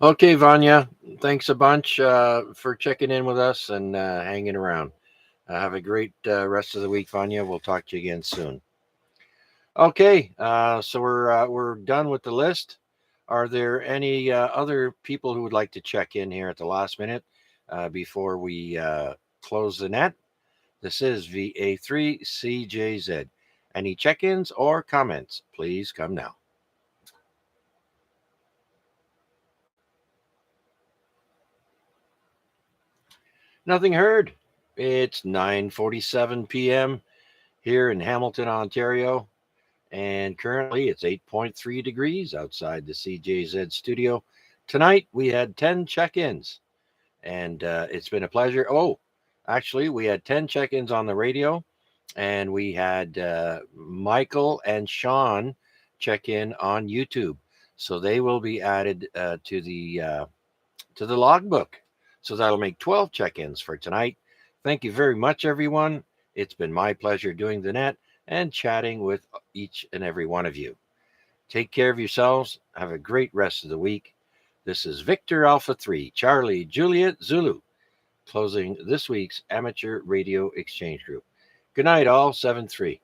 [SPEAKER 2] Okay, Vanya, thanks a bunch for checking in with us and hanging around. Have a great rest of the week, Vanya. We'll talk to you again soon. Okay, so we're done with the list. Are there any other people who would like to check in here at the last minute before we close the net? This is VA3CJZ. Any check-ins or comments? Please come now. Nothing heard. It's 9:47 p.m. here in Hamilton, Ontario, and currently it's 8.3 degrees outside the CJZ studio. Tonight we had 10 check-ins, and it's been a pleasure. Oh, actually, we had 10 check-ins on the radio, and we had Michael and Sean check in on YouTube, so they will be added to the logbook. So that'll make 12 check-ins for tonight. Thank you very much, everyone. It's been my pleasure doing the net and chatting with each and every one of you. Take care of yourselves. Have a great rest of the week. This is Victor Alpha 3, Charlie Juliet Zulu, closing this week's Amateur Radio Exchange Group. Good night, all. 7-3.